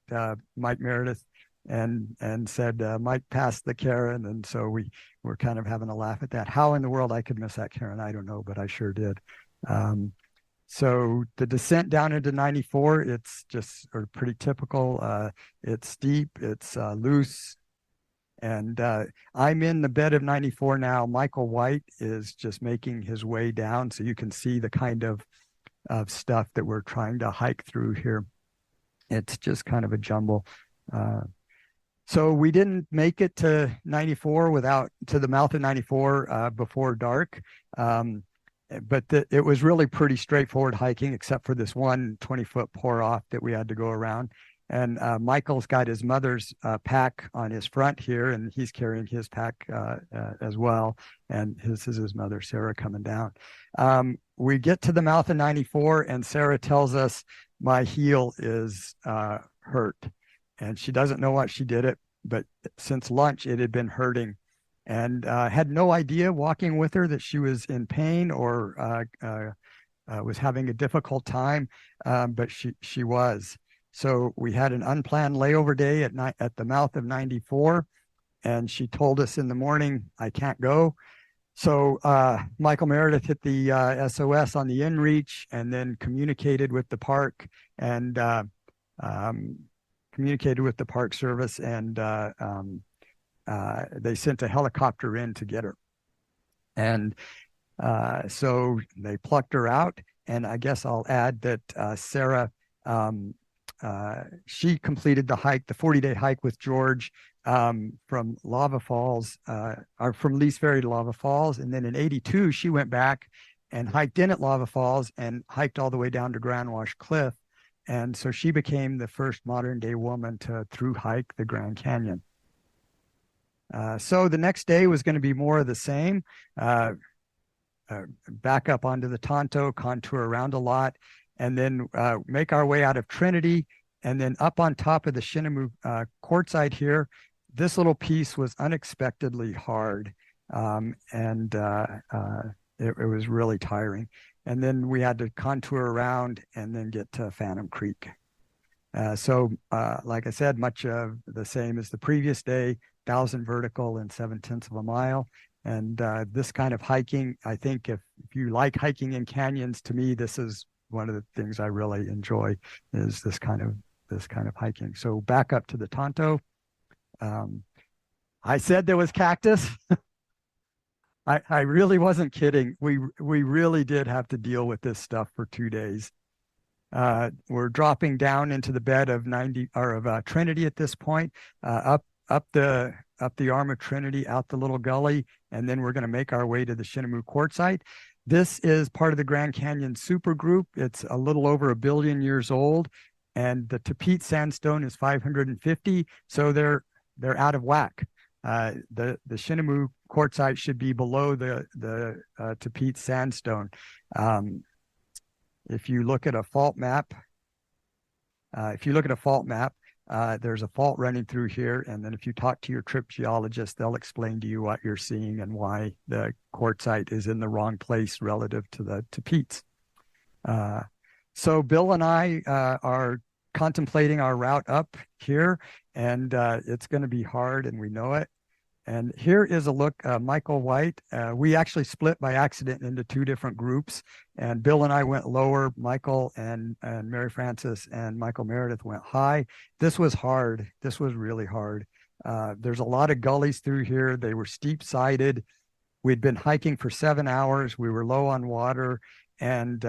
Mike Meredith and said, Mike passed the cairn. And so we were kind of having a laugh at that. How in the world I could miss that cairn, I don't know, but I sure did. So the descent down into 94, it's just pretty typical. It's steep, it's loose. And I'm in the bed of 94 now. Michael White is just making his way down. So you can see the kind of stuff that we're trying to hike through here. It's just kind of a jumble. So we didn't make it to 94 to the mouth of 94 before dark. But it was really pretty straightforward hiking, except for this one 20-foot pour off that we had to go around. And Michael's got his mother's pack on his front here, and he's carrying his pack as well. And this is his mother, Sarah, coming down. We get to the mouth of 94, and Sarah tells us my heel is hurt. And she doesn't know what she did it, but since lunch, it had been hurting. And had no idea walking with her that she was in pain or was having a difficult time, but she was. So we had an unplanned layover day at the mouth of 94, and she told us in the morning, I can't go. So Michael Meredith hit the SOS on the inReach and then communicated with the park and communicated with the Park Service, and they sent a helicopter in to get her. And so they plucked her out. And I guess I'll add that Sarah, she completed the hike, the 40-day hike with George from Lava Falls, or from Lee's Ferry to Lava Falls. And then in 82, she went back and hiked in at Lava Falls and hiked all the way down to Grand Wash Cliff. And so she became the first modern day woman to through hike the Grand Canyon. So the next day was going to be more of the same. Back up onto the Tonto, contour around a lot, and then make our way out of Trinity, and then up on top of the Shinnemoo quartzite here. This little piece was unexpectedly hard, and it was really tiring. And then we had to contour around and then get to Phantom Creek. So like I said, much of the same as the previous day, 1,000 vertical and 7/10 of a mile. And this kind of hiking, I think if you like hiking in canyons, to me, this is one of the things I really enjoy, is this kind of hiking. So back up to the Tonto. I said there was cactus. I really wasn't kidding. We really did have to deal with this stuff for 2 days. We're dropping down into the bed of Trinity at this point, up the arm of Trinity, out the little gully, and then we're going to make our way to the Shinnemoo quartzite. This is part of the Grand Canyon supergroup. It's a little over 1 billion years old, and the Tapete sandstone is 550, so they're out of whack. The Shinnemoo quartzite should be below the Tapete sandstone. If you look at a fault map, there's a fault running through here, and then if you talk to your trip geologist, they'll explain to you what you're seeing and why the quartzite is in the wrong place relative to the Tapetes. So Bill and I are contemplating our route up here, and it's going to be hard, and we know it. And here is a look, Michael White. We actually split by accident into 2 different groups, and Bill and I went lower. Michael and Mary Frances and Michael Meredith went high. This was hard. This was really hard. There's a lot of gullies through here. They were steep-sided. We'd been hiking for 7 hours. We were low on water, and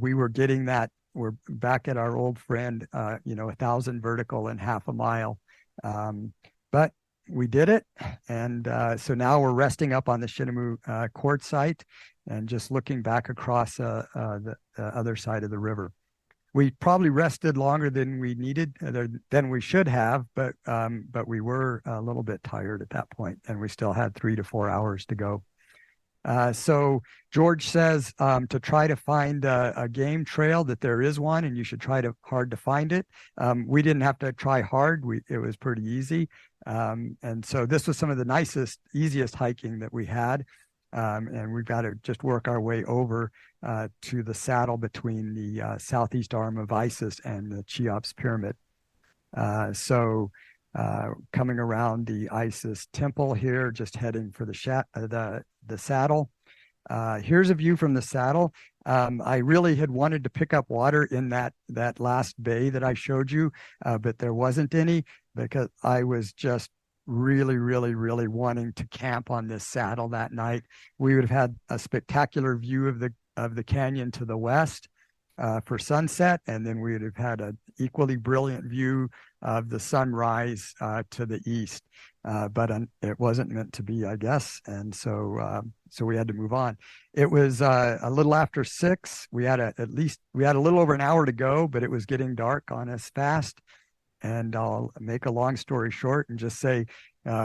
we were getting that. We're back at our old friend, 1,000 vertical and half a mile. But we did it, and so now we're resting up on the Shinnemoo quartzite and just looking back across the other side of the river. We probably rested longer than we needed, than we should have, but we were a little bit tired at that point, and we still had 3 to 4 hours to go. So George says to try to find a game trail, that there is one, and you should try hard to find it. We didn't have to try hard. It was pretty easy. And so this was some of the easiest hiking that we had. And we've got to just work our way over to the saddle between the southeast arm of Isis and the Cheops Pyramid. So coming around the Isis temple here, just heading for the saddle. Here's a view from the saddle. I really had wanted to pick up water in that last bay that I showed you, but there wasn't any, because I was just really, really, really wanting to camp on this saddle that night. We would have had a spectacular view of the canyon to the west for sunset, and then we would have had an equally brilliant view of the sunrise to the east. But it wasn't meant to be, I guess, and so we had to move on. It was a little after 6. We had a little over an hour to go, but it was getting dark on us fast. And I'll make a long story short and just say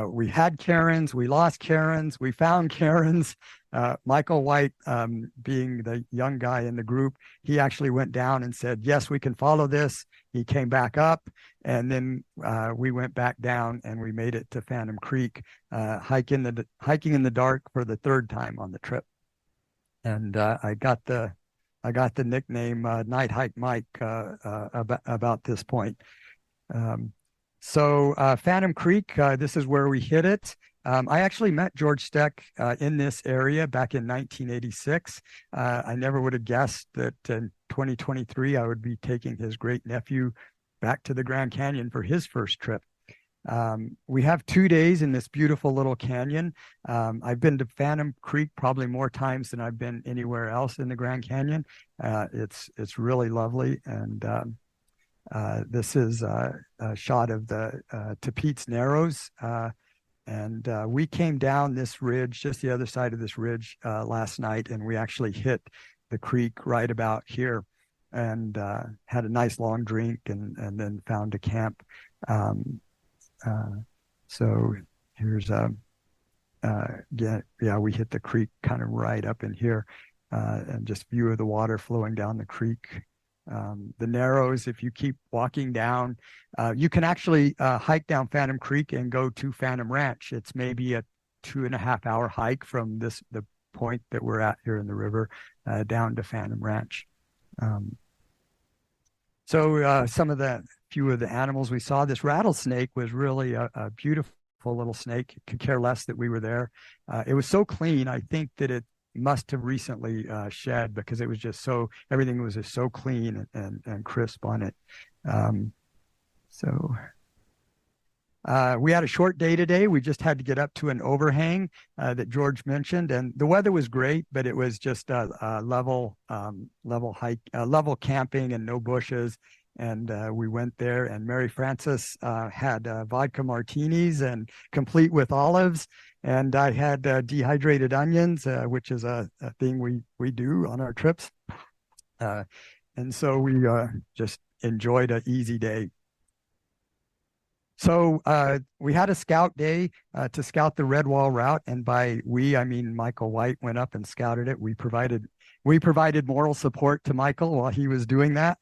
we had Karens, we lost Karens, we found Karens. Michael White, being the young guy in the group, he actually went down and said, yes, we can follow this. He came back up, and then we went back down, and we made it to Phantom Creek, hiking in the dark for the 3rd time on the trip. And I got the nickname Night Hike Mike about this point. So Phantom Creek, this is where we hit it. I actually met George Steck in this area back in 1986. I never would have guessed that in 2023 I would be taking his great nephew back to the Grand Canyon for his first trip. We have 2 days in this beautiful little canyon. I've been to Phantom Creek probably more times than I've been anywhere else in the Grand Canyon. It's really lovely, and this is a shot of the Tapeats Narrows. And we came down this ridge, just the other side of this ridge last night, and we actually hit the creek right about here, and had a nice long drink, and then found a camp. So here's we hit the creek kind of right up in here, and just view of the water flowing down the creek. The Narrows, if you keep walking down, you can actually hike down Phantom Creek and go to Phantom Ranch. It's maybe a 2.5-hour hike from the point that we're at here in the river down to Phantom Ranch. So some of the few of the animals we saw, this rattlesnake was really a beautiful little snake. Could care less that we were there. It was so clean. I think that it must have recently shed, because it was just everything was just so clean and crisp on it. We had a short day today. We just had to get up to an overhang that George mentioned, and the weather was great, but it was just a level hike, level camping, and no bushes. And we went there, and Mary Frances had vodka martinis and complete with olives. And I had dehydrated onions, which is a thing we do on our trips. And so we just enjoyed an easy day. So we had a scout day to scout the Red Wall route. And by we, I mean Michael White went up and scouted it. We provided moral support to Michael while he was doing that.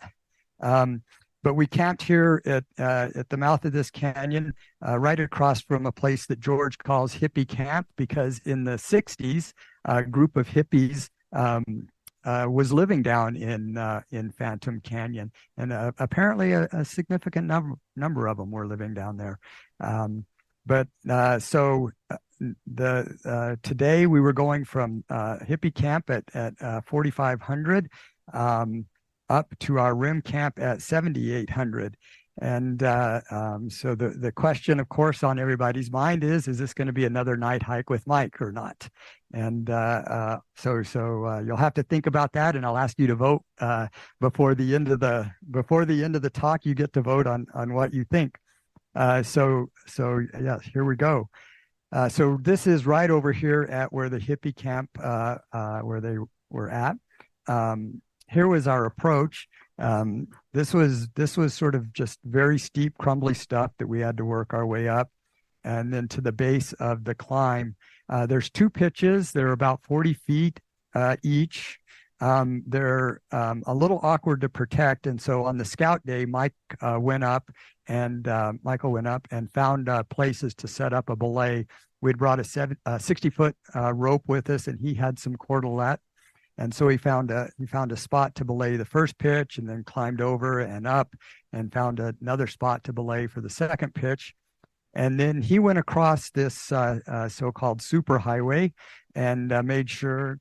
But we camped here at the mouth of this canyon, right across from a place that George calls Hippie Camp, because in the 60s, a group of hippies was living down in Phantom Canyon, and apparently a significant number of them were living down there. Today we were going from Hippie Camp at 4,500. Up to our rim camp at 7,800. And so the question, of course, on everybody's mind is this going to be another night hike with Mike or not? And so you'll have to think about that, and I'll ask you to vote before the end of the talk. You get to vote on what you think. So yes, here we go. So this is right over here at where the hippie camp where they were at. Here was our approach. This was sort of just very steep, crumbly stuff that we had to work our way up. And then to the base of the climb, There's 2 pitches. They're about 40 feet each. They're a little awkward to protect. And so on the scout day, Michael went up and found places to set up a belay. We'd brought a 60-foot rope with us, and he had some cordelette. And so he found a spot to belay the first pitch, and then climbed over and up and found another spot to belay for the second pitch. And then he went across this so-called superhighway and made sure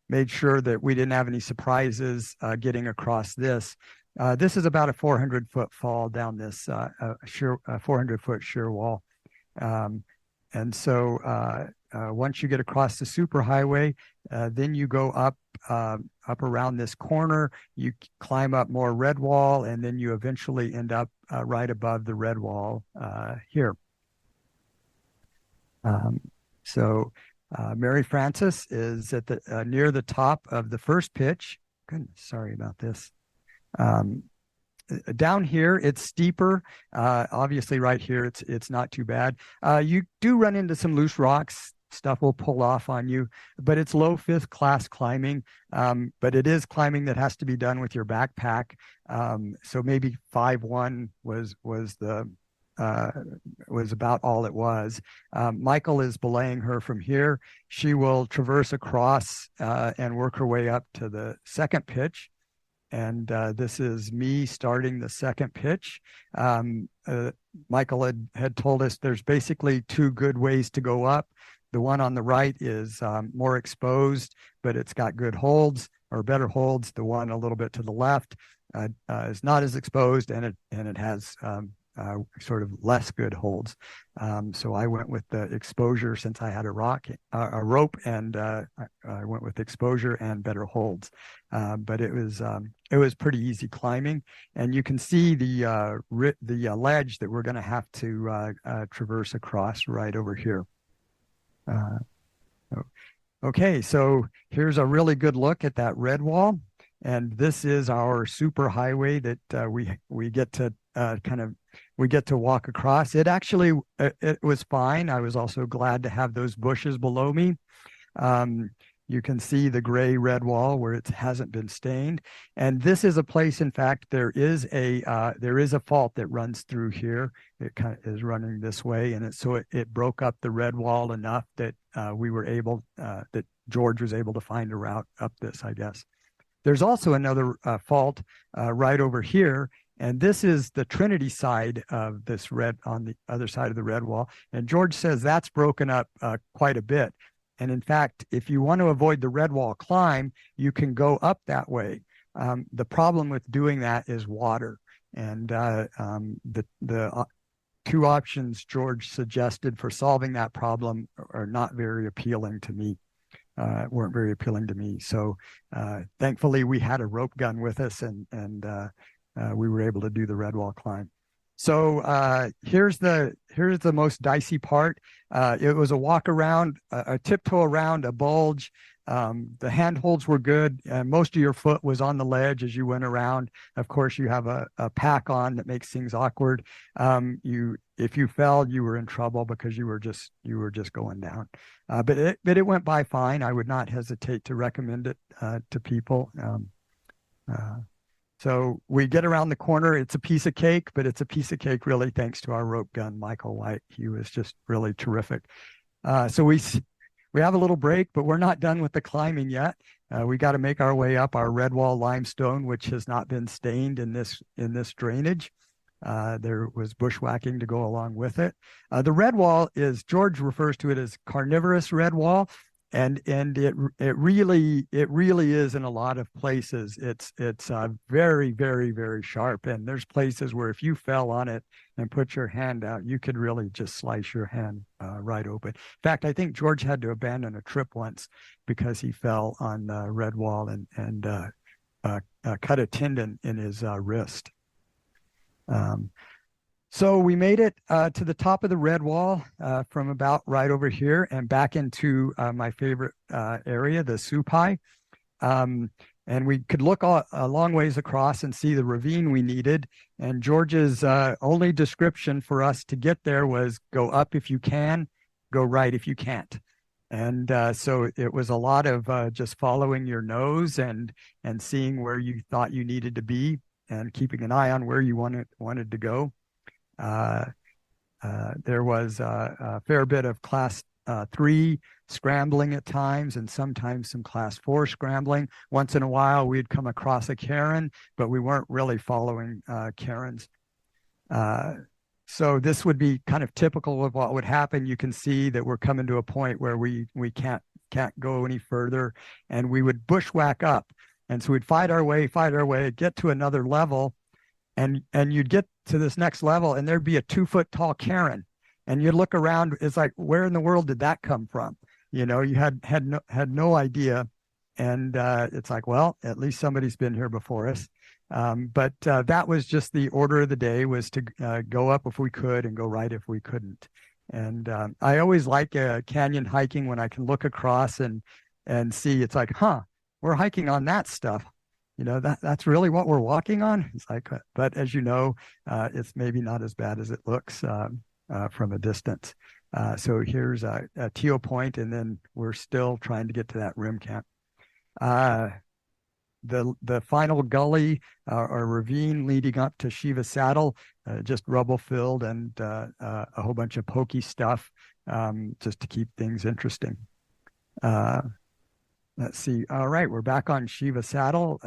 that we didn't have any surprises getting across this. This is about a 400-foot fall down this 400-foot sheer wall. And so once you get across the superhighway, then you go up around this corner, you climb up more red wall, and then you eventually end up right above the red wall here. So Mary Frances is at the near the top of the first pitch. Goodness, sorry about this. Down here, it's steeper. Obviously, right here, it's not too bad. You do run into some loose rocks. Stuff will pull off on you, but it's low 5th class climbing. But it is climbing that has to be done with your backpack. So maybe 5-1 was about all it was. Michael is belaying her from here. She will traverse across and work her way up to the second pitch. And this is me starting the second pitch. Michael had told us there's basically 2 good ways to go up. The one on the right is more exposed, but it's got good holds or better holds. The one a little bit to the left is not as exposed, and it has sort of less good holds. So I went with the exposure since I had a rope, and I went with exposure and better holds. But it was pretty easy climbing, and you can see the ledge that we're going to have to traverse across right over here. Okay, so here's a really good look at that red wall, and this is our super highway that we get to walk across. It actually it was fine. I was also glad to have those bushes below me. You can see the gray red wall where it hasn't been stained, and this is a place. In fact, there is a fault that runs through here. It kind of is running this way, and it broke up the red wall enough that that George was able to find a route up this, I guess. There's also another fault right over here, and this is the Trinity side of this red, on the other side of the red wall. And George says that's broken up quite a bit. And in fact, if you want to avoid the red wall climb, you can go up that way. The problem with doing that is water. And the 2 options George suggested for solving that problem are not very appealing to me. Weren't very appealing to me. So thankfully, we had a rope gun with us, and we were able to do the red wall climb. So here's the most dicey part. It was a walk around, a tiptoe around a bulge. The handholds were good. Most of your foot was on the ledge as you went around. Of course, you have a pack on that makes things awkward. If you fell, you were in trouble because you were just going down. But it went by fine. I would not hesitate to recommend it to people. So we get around the corner. It's a piece of cake, but it's a piece of cake really thanks to our rope gun, Michael White. He was just really terrific. So we have a little break, but we're not done with the climbing yet. We got to make our way up our red wall limestone, which has not been stained in this drainage. There was bushwhacking to go along with it. The red wall George refers to it as carnivorous red wall. And it really is in a lot of places. It's very, very, very sharp. And there's places where if you fell on it and put your hand out, you could really just slice your hand right open. In fact, I think George had to abandon a trip once because he fell on the red wall and cut a tendon in his wrist. So we made it to the top of the red wall from about right over here and back into my favorite area, the Supai. And we could look a long ways across and see the ravine we needed. And George's only description for us to get there was go up if you can go right if you can't. And so it was a lot of just following your nose and seeing where you thought you needed to be and keeping an eye on where you wanted to go. There was a fair bit of class 3 scrambling at times, and sometimes some class 4 scrambling. Once in a while, we'd come across a cairn, but we weren't really following cairns. So this would be kind of typical of what would happen. You can see that we're coming to a point where we can't go any further, and we would bushwhack up. And so we'd fight our way, get to another level, and you'd get to this next level, and there'd be a 2-foot tall cairn. And you'd look around, it's like, where in the world did that come from? You know, you had no idea. And it's like, well, at least somebody's been here before us. But that was just the order of the day, was to go up if we could and go right if we couldn't. And I always like canyon hiking when I can look across and see, it's like, we're hiking on that stuff. You know, that's really what we're walking on. It's like, but as you know, it's maybe not as bad as it looks from a distance. So here's a Tiyo Point, and then we're still trying to get to that rim camp. The final gully or ravine leading up to Shiva Saddle, just rubble filled, and a whole bunch of pokey stuff, just to keep things interesting. Let's see. All right, we're back on Shiva Saddle.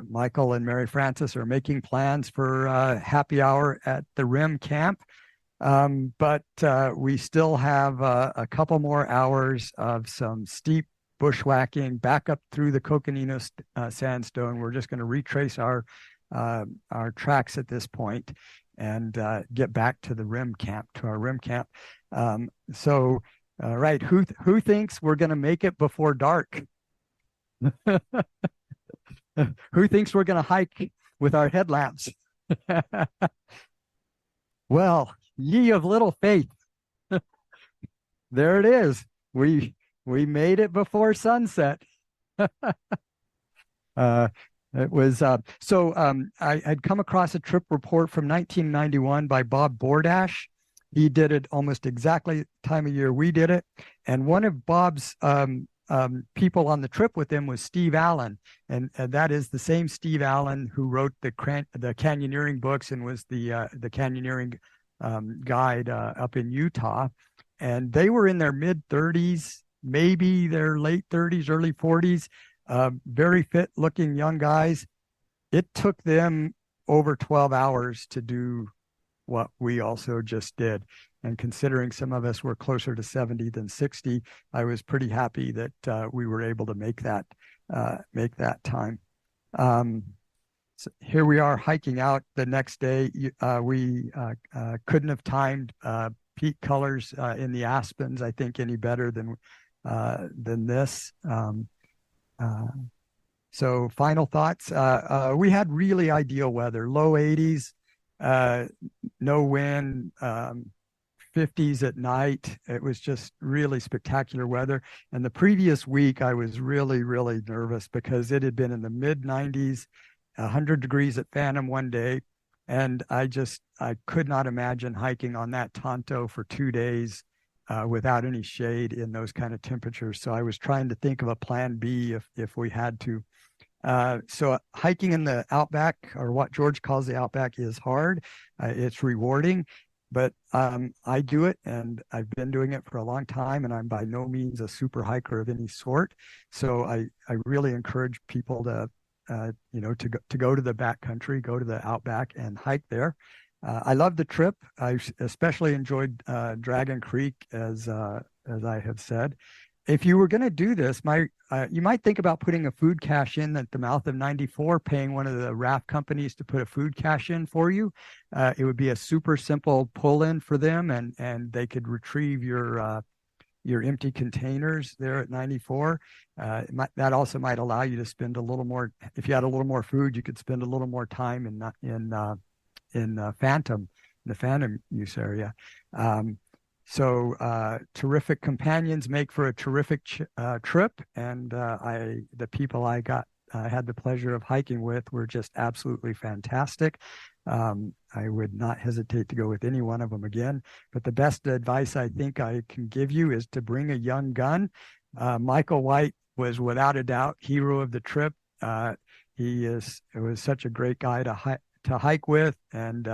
Michael and Mary Frances are making plans for happy hour at the rim camp. But we still have a couple more hours of some steep bushwhacking back up through the Coconino sandstone. We're just going to retrace our tracks at this point and get back to the rim camp, to our rim camp. So, all right, who thinks we're going to make it before dark? Who thinks we're going to hike with our headlamps? Well, ye of little faith. There it is. We made it before sunset. It was I had come across a trip report from 1991 by Bob Bordash. He did it almost exactly the time of year we did it, and one of Bob's people on the trip with him was Steve Allen, and that is the same Steve Allen who wrote the canyoneering books and was the canyoneering guide up in Utah. And they were in their mid-30s, maybe their late 30s, early 40s, very fit looking young guys. It took them over 12 hours to do what we also just did. And considering some of us were closer to 70 than 60, I was pretty happy that we were able to make that time. So here we are hiking out the next day. We couldn't have timed peak colors in the aspens, I think, any better than this. So final thoughts. We had really ideal weather, low 80s, no wind, 50s at night. It was just really spectacular weather. And the previous week, I was really, really nervous because it had been in the mid 90s, 100 degrees at Phantom one day. And I could not imagine hiking on that Tonto for 2 days without any shade in those kind of temperatures. So I was trying to think of a plan B if we had to. So hiking in the outback, or what George calls the outback, is hard. It's rewarding, but I do it, and I've been doing it for a long time, and I'm by no means a super hiker of any sort. So I really encourage people to go to the backcountry, go to the outback and hike there. I love the trip. I especially enjoyed Dragon Creek, as I have said. If you were going to do this, you might think about putting a food cache in at the mouth of 94, paying one of the raft companies to put a food cache in for you. It would be a super simple pull-in for them, and they could retrieve your empty containers there at 94. That also might allow you to spend a little more. If you had a little more food, you could spend a little more time in Phantom, the Phantom use area. So terrific companions make for a terrific trip, and the people I got I had the pleasure of hiking with were just absolutely fantastic. I would not hesitate to go with any one of them again. But the best advice I think I can give you is to bring a young gun. Michael White was without a doubt hero of the trip. It was such a great guy to hike with, and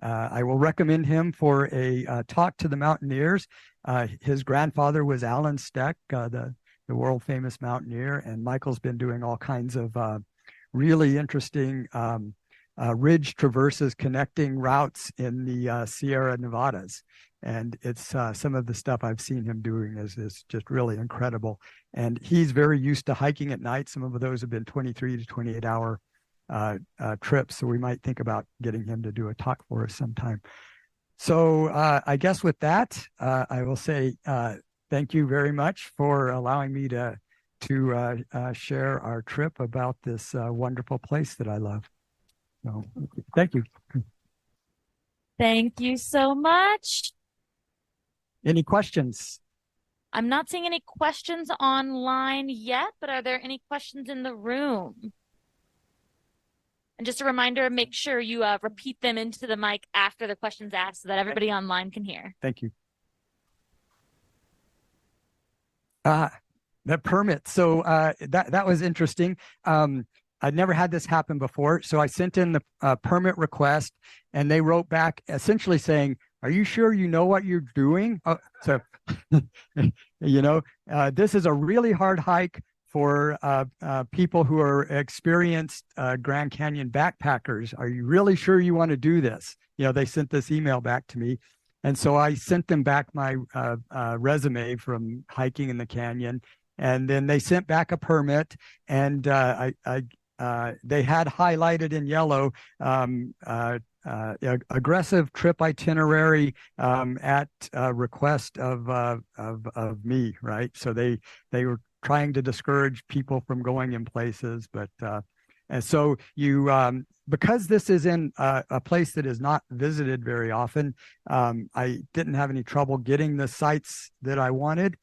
I will recommend him for a talk to the mountaineers. His grandfather was Alan Steck, the world famous mountaineer, and Michael's been doing all kinds of really interesting ridge traverses connecting routes in the Sierra Nevadas. And it's some of the stuff I've seen him doing is just really incredible. And he's very used to hiking at night. Some of those have been 23 to 28 hour trips. So we might think about getting him to do a talk for us sometime. So I guess with that, I will say thank you very much for allowing me to share our trip about this wonderful place that I love. So thank you. Thank you so much. Any questions? I'm not seeing any questions online yet, but are there any questions in the room? And just a reminder, make sure you repeat them into the mic after the question's asked so that everybody online can hear. Thank you. The permit. So that was interesting. I'd never had this happen before. So I sent in the permit request, and they wrote back essentially saying, "Are you sure you know what you're doing?" So, this is a really hard hike for people who are experienced Grand Canyon backpackers. Are you really sure you want to do this? They sent this email back to me. And so I sent them back my resume from hiking in the canyon. And then they sent back a permit, and they had highlighted in yellow aggressive trip itinerary at request of me, right? So they were trying to discourage people from going in places, but and so you because this is in a place that is not visited very often, I didn't have any trouble getting the sites that I wanted.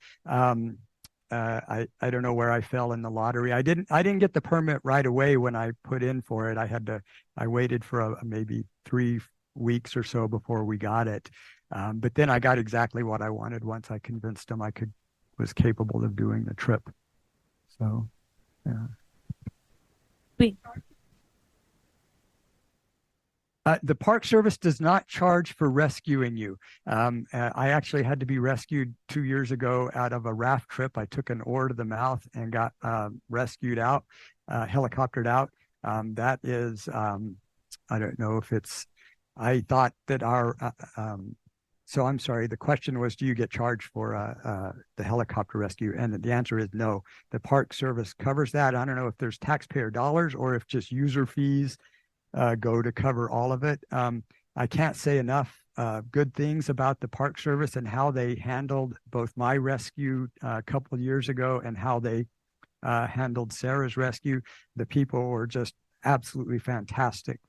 I don't know where I fell in the lottery. I didn't get the permit right away when I put in for it. I waited for maybe 3 weeks or so before we got it. But then I got exactly what I wanted once I convinced them I was capable of doing the trip. So, yeah. The Park Service does not charge for rescuing you. I actually had to be rescued 2 years ago out of a raft trip. I took an oar to the mouth and got rescued out, helicoptered out. That is, I don't know if I thought that so I'm sorry, the question was, do you get charged for the helicopter rescue? And the answer is no. The Park Service covers that. I don't know if there's taxpayer dollars or if just user fees go to cover all of it. I can't say enough good things about the Park Service and how they handled both my rescue a couple of years ago and how they handled Sarah's rescue. The people were just absolutely fantastic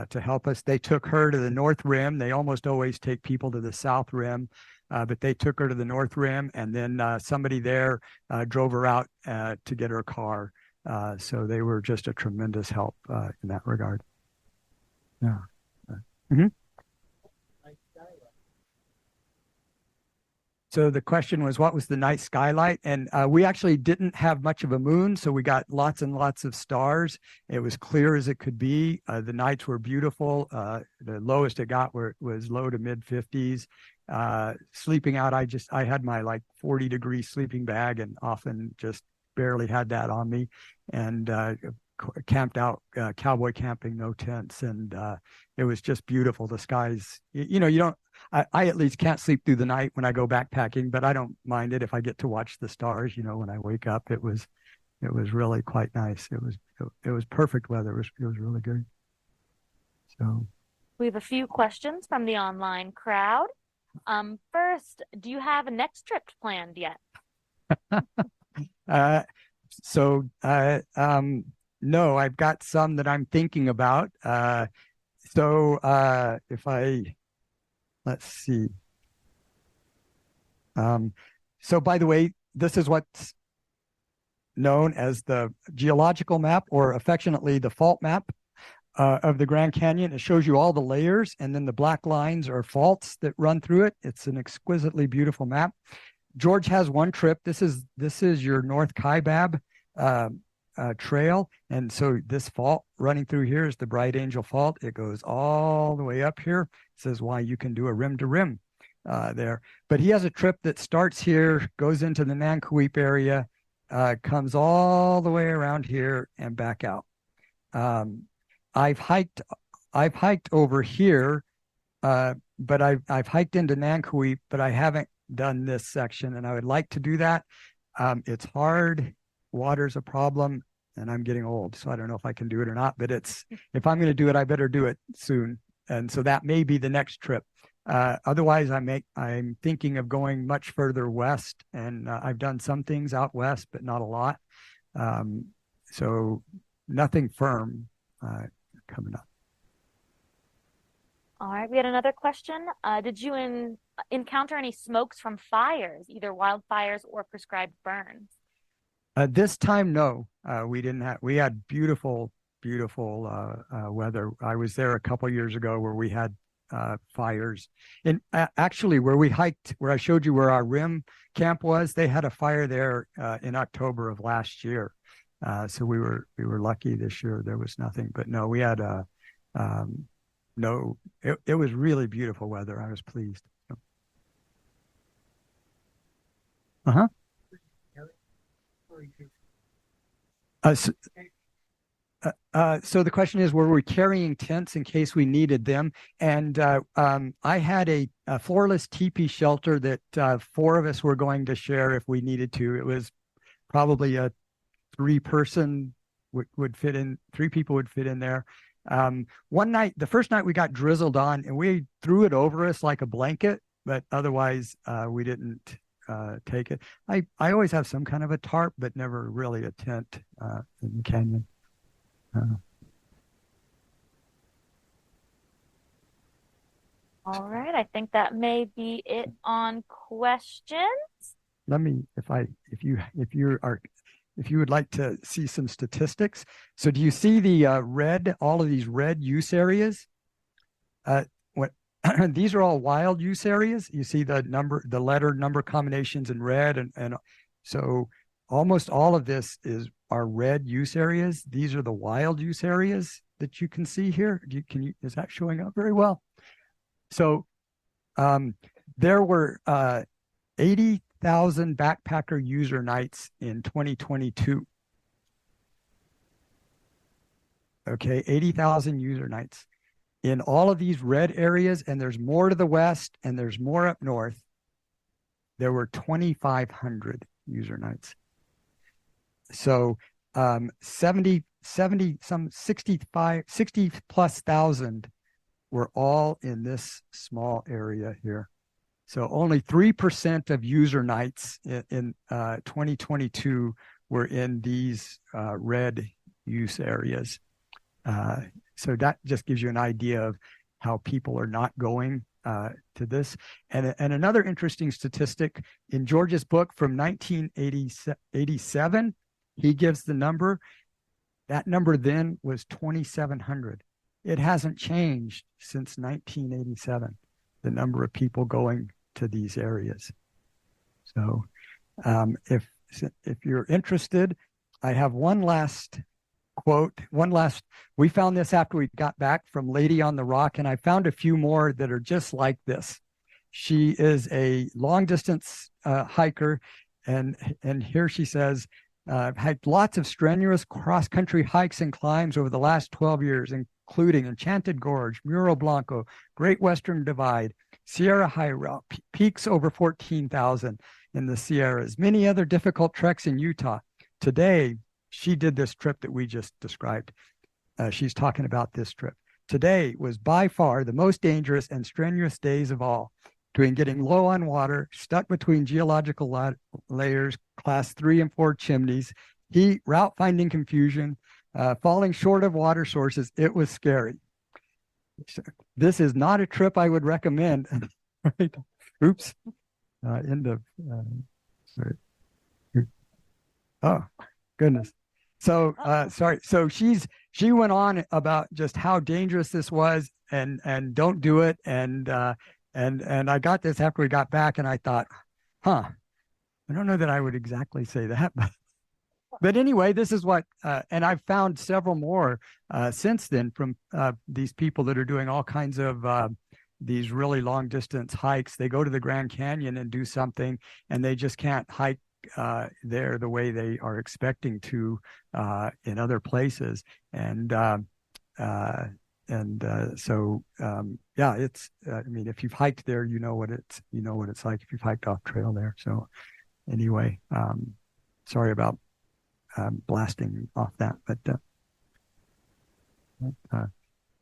to help us. They took her to the North Rim. They almost always take people to the South Rim, but they took her to the North Rim, and then somebody there drove her out to get her car. So they were just a tremendous help in that regard. Yeah. Mm-hmm. So the question was, what was the night skylight? And we actually didn't have much of a moon, so we got lots and lots of stars. It was clear as it could be. The nights were beautiful. The lowest it got was low to mid 50s. Sleeping out, I had my 40-degree sleeping bag and often just barely had that on me, and camped out, cowboy camping, no tents, and it was just beautiful. The skies, I at least can't sleep through the night when I go backpacking, but I don't mind it if I get to watch the stars. When I wake up, it was really quite nice. It was perfect weather. It was really good. So we have a few questions from the online crowd. First, do you have a next trip planned yet? No, I've got some that I'm thinking about. Let's see. So by the way, this is what's known as the geological map, or affectionately the fault map of the Grand Canyon. It shows you all the layers, and then the black lines are faults that run through it. It's an exquisitely beautiful map. George has one trip. This is your North Kaibab trail, and so this fault running through here is the Bright Angel Fault. It goes all the way up here. It says why you can do a rim to rim there. But he has a trip that starts here, goes into the Nankoweap area, comes all the way around here and back out. I've hiked over here, but I've hiked into Nankoweap, but I haven't done this section, and I would like to do that. It's hard. Water's a problem, and I'm getting old, so I don't know if I can do it or not. But if I'm going to do it, I better do it soon. And so that may be the next trip. Otherwise, I'm thinking of going much further west, and I've done some things out west, but not a lot. So nothing firm coming up. All right, we had another question. Did you encounter any smokes from fires, either wildfires or prescribed burns? This time, no. We didn't have. We had beautiful weather. I was there a couple years ago where we had fires. And actually, where we hiked, where I showed you where our rim camp was, they had a fire there in October of last year. So we were lucky this year. There was nothing, but no, we had no. It was really beautiful weather. I was pleased. Uh-huh. So the question is, were we carrying tents in case we needed them? And I had a floorless teepee shelter that 4 of us were going to share if we needed to. It was probably a 3-person would fit in. 3 people would fit in there. One night, the first night, we got drizzled on, and we threw it over us like a blanket, but otherwise we didn't take it. I always have some kind of a tarp, but never really a tent in the canyon. All right, I think that may be it on questions. Let me, if you would like to see some statistics. So do you see the all of these red use areas? These are all wild use areas. You see the letter number combinations in red, and so almost all of this are red use areas. These are the wild use areas that you can see here. Is that showing up very well? So there were 80,000 backpacker user nights in 2022. Okay, 80,000 user nights in all of these red areas, and there's more to the west and there's more up north. There were 2,500 user nights. So 60 plus thousand were all in this small area here. So only 3% of user nights in 2022 were in these red use areas. So that just gives you an idea of how people are not going to this. And another interesting statistic in George's book from 1987, he gives the number. That number then was 2,700. It hasn't changed since 1987, the number of people going to these areas. So if you're interested, I have one last quote. We found this after we got back from Lady on the Rock, and I found a few more that are just like this. She is a long distance hiker, and here she says, I've had lots of strenuous cross-country hikes and climbs over the last 12 years, including Enchanted Gorge, Muro Blanco, Great Western Divide, Sierra High Route, peaks over 14,000 in the Sierras, many other difficult treks in Utah. Today, she did this trip that we just described. She's talking about this trip. Today was by far the most dangerous and strenuous days of all, between getting low on water, stuck between geological layers, class 3 and 4 chimneys, heat, route finding confusion, falling short of water sources. It was scary. This is not a trip I would recommend. Right? Oops. End of. Sorry. Oh, Goodness. So sorry. So she went on about just how dangerous this was and don't do it. And I got this after we got back and I thought, huh, I don't know that I would exactly say that, but anyway, this is what and I've found several more since then from these people that are doing all kinds of these really long distance hikes. They go to the Grand Canyon and do something and they just can't hike there the way they are expecting to in other places. And so yeah, it's I mean, if you've hiked there, you know what it's like if you've hiked off trail there. So anyway, sorry about blasting off that, but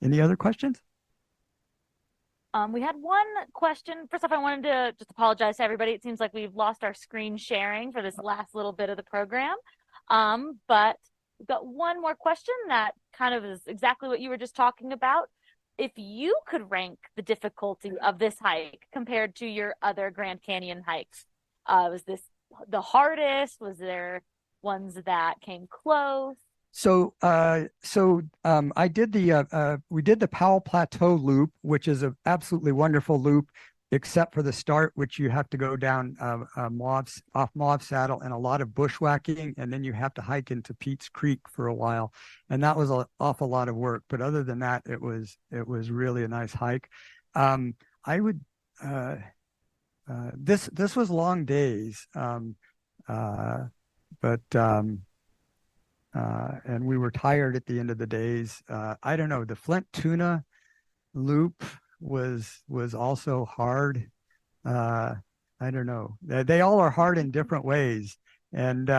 any other questions? We had one question. First off, I wanted to just apologize to everybody. It seems like we've lost our screen sharing for this last little bit of the program. But we've got one more question that kind of is exactly what you were just talking about. If you could rank the difficulty of this hike compared to your other Grand Canyon hikes, was this the hardest? Was there ones that came close? So I did we did the Powell Plateau loop, which is an absolutely wonderful loop, except for the start, which you have to go down off Mauve Saddle and a lot of bushwhacking, and then you have to hike into Pete's Creek for a while, and that was an awful lot of work. But other than that, it was really a nice hike. I would this was long days, but and we were tired at the end of the days. I don't know. The Flint Tuna loop was also hard. I don't know. They all are hard in different ways. And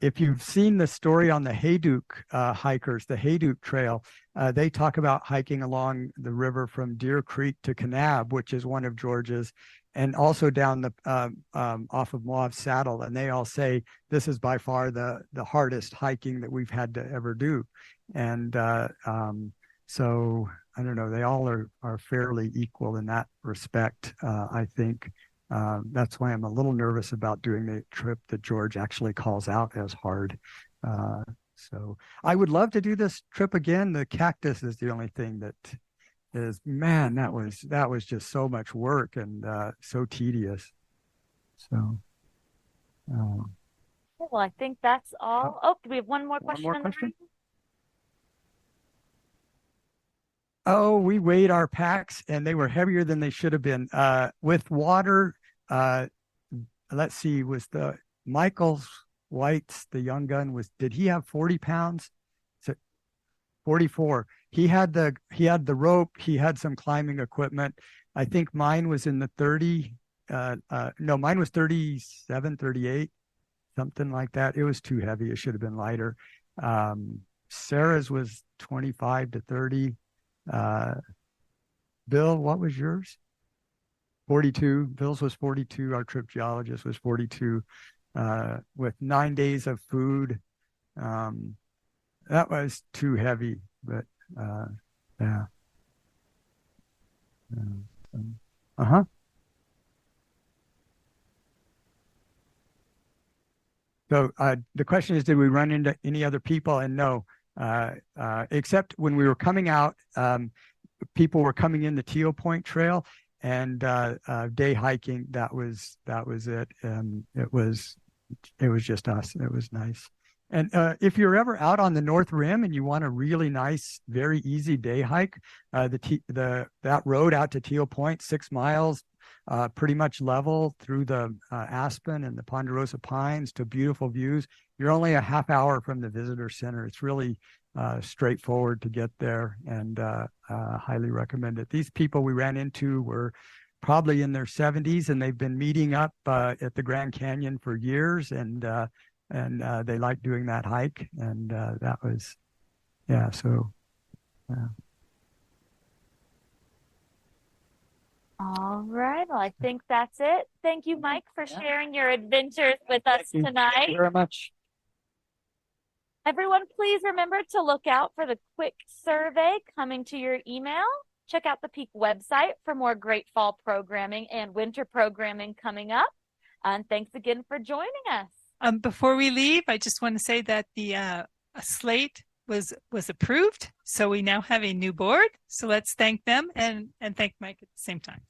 if you've seen the story on the Hayduke hikers, the Hayduke Trail, they talk about hiking along the river from Deer Creek to Kanab, which is one of Georgia's, and also down the off of Mauve Saddle, and they all say this is by far the hardest hiking that we've had to ever do. And so I don't know, they all are fairly equal in that respect. I think that's why I'm a little nervous about doing the trip that George actually calls out as hard. So I would love to do this trip again. The cactus is the only thing that is, man, that was just so much work and so tedious. So well, I think that's all. Oh, do we have one more question? One more question? Oh, we weighed our packs and they were heavier than they should have been. With water, let's see, was the Michael White's, the young gun, did he have 40 pounds? 44. He had the rope, he had some climbing equipment. I think mine was in the 30, no, mine was 37, 38, something like that. It was too heavy. It should have been lighter. Sarah's was 25 to 30. Bill, what was yours? 42. Bill's was 42. Our trip geologist was 42, with 9 days of food. That was too heavy, but yeah. So the question is, did we run into any other people? And no, except when we were coming out, people were coming in the Tiyo Point Trail and day hiking. That was it. It was just us. It was nice. And if you're ever out on the North Rim and you want a really nice, very easy day hike, that road out to Tiyo Point, 6 miles, pretty much level through the aspen and the ponderosa pines to beautiful views. You're only a half hour from the visitor center. It's really straightforward to get there, and highly recommend it. These people we ran into were probably in their 70s, and they've been meeting up at the Grand Canyon for years, and they like doing that hike, and that was, yeah, so. All right. Well, I think that's it. Thank you, Mike, for sharing your adventures with us tonight. Thank you very much. Everyone, please remember to look out for the quick survey coming to your email. Check out the Peak website for more great fall programming and winter programming coming up. And thanks again for joining us. Before we leave, I just want to say that the a slate was approved, so we now have a new board. So let's thank them and thank Mike at the same time.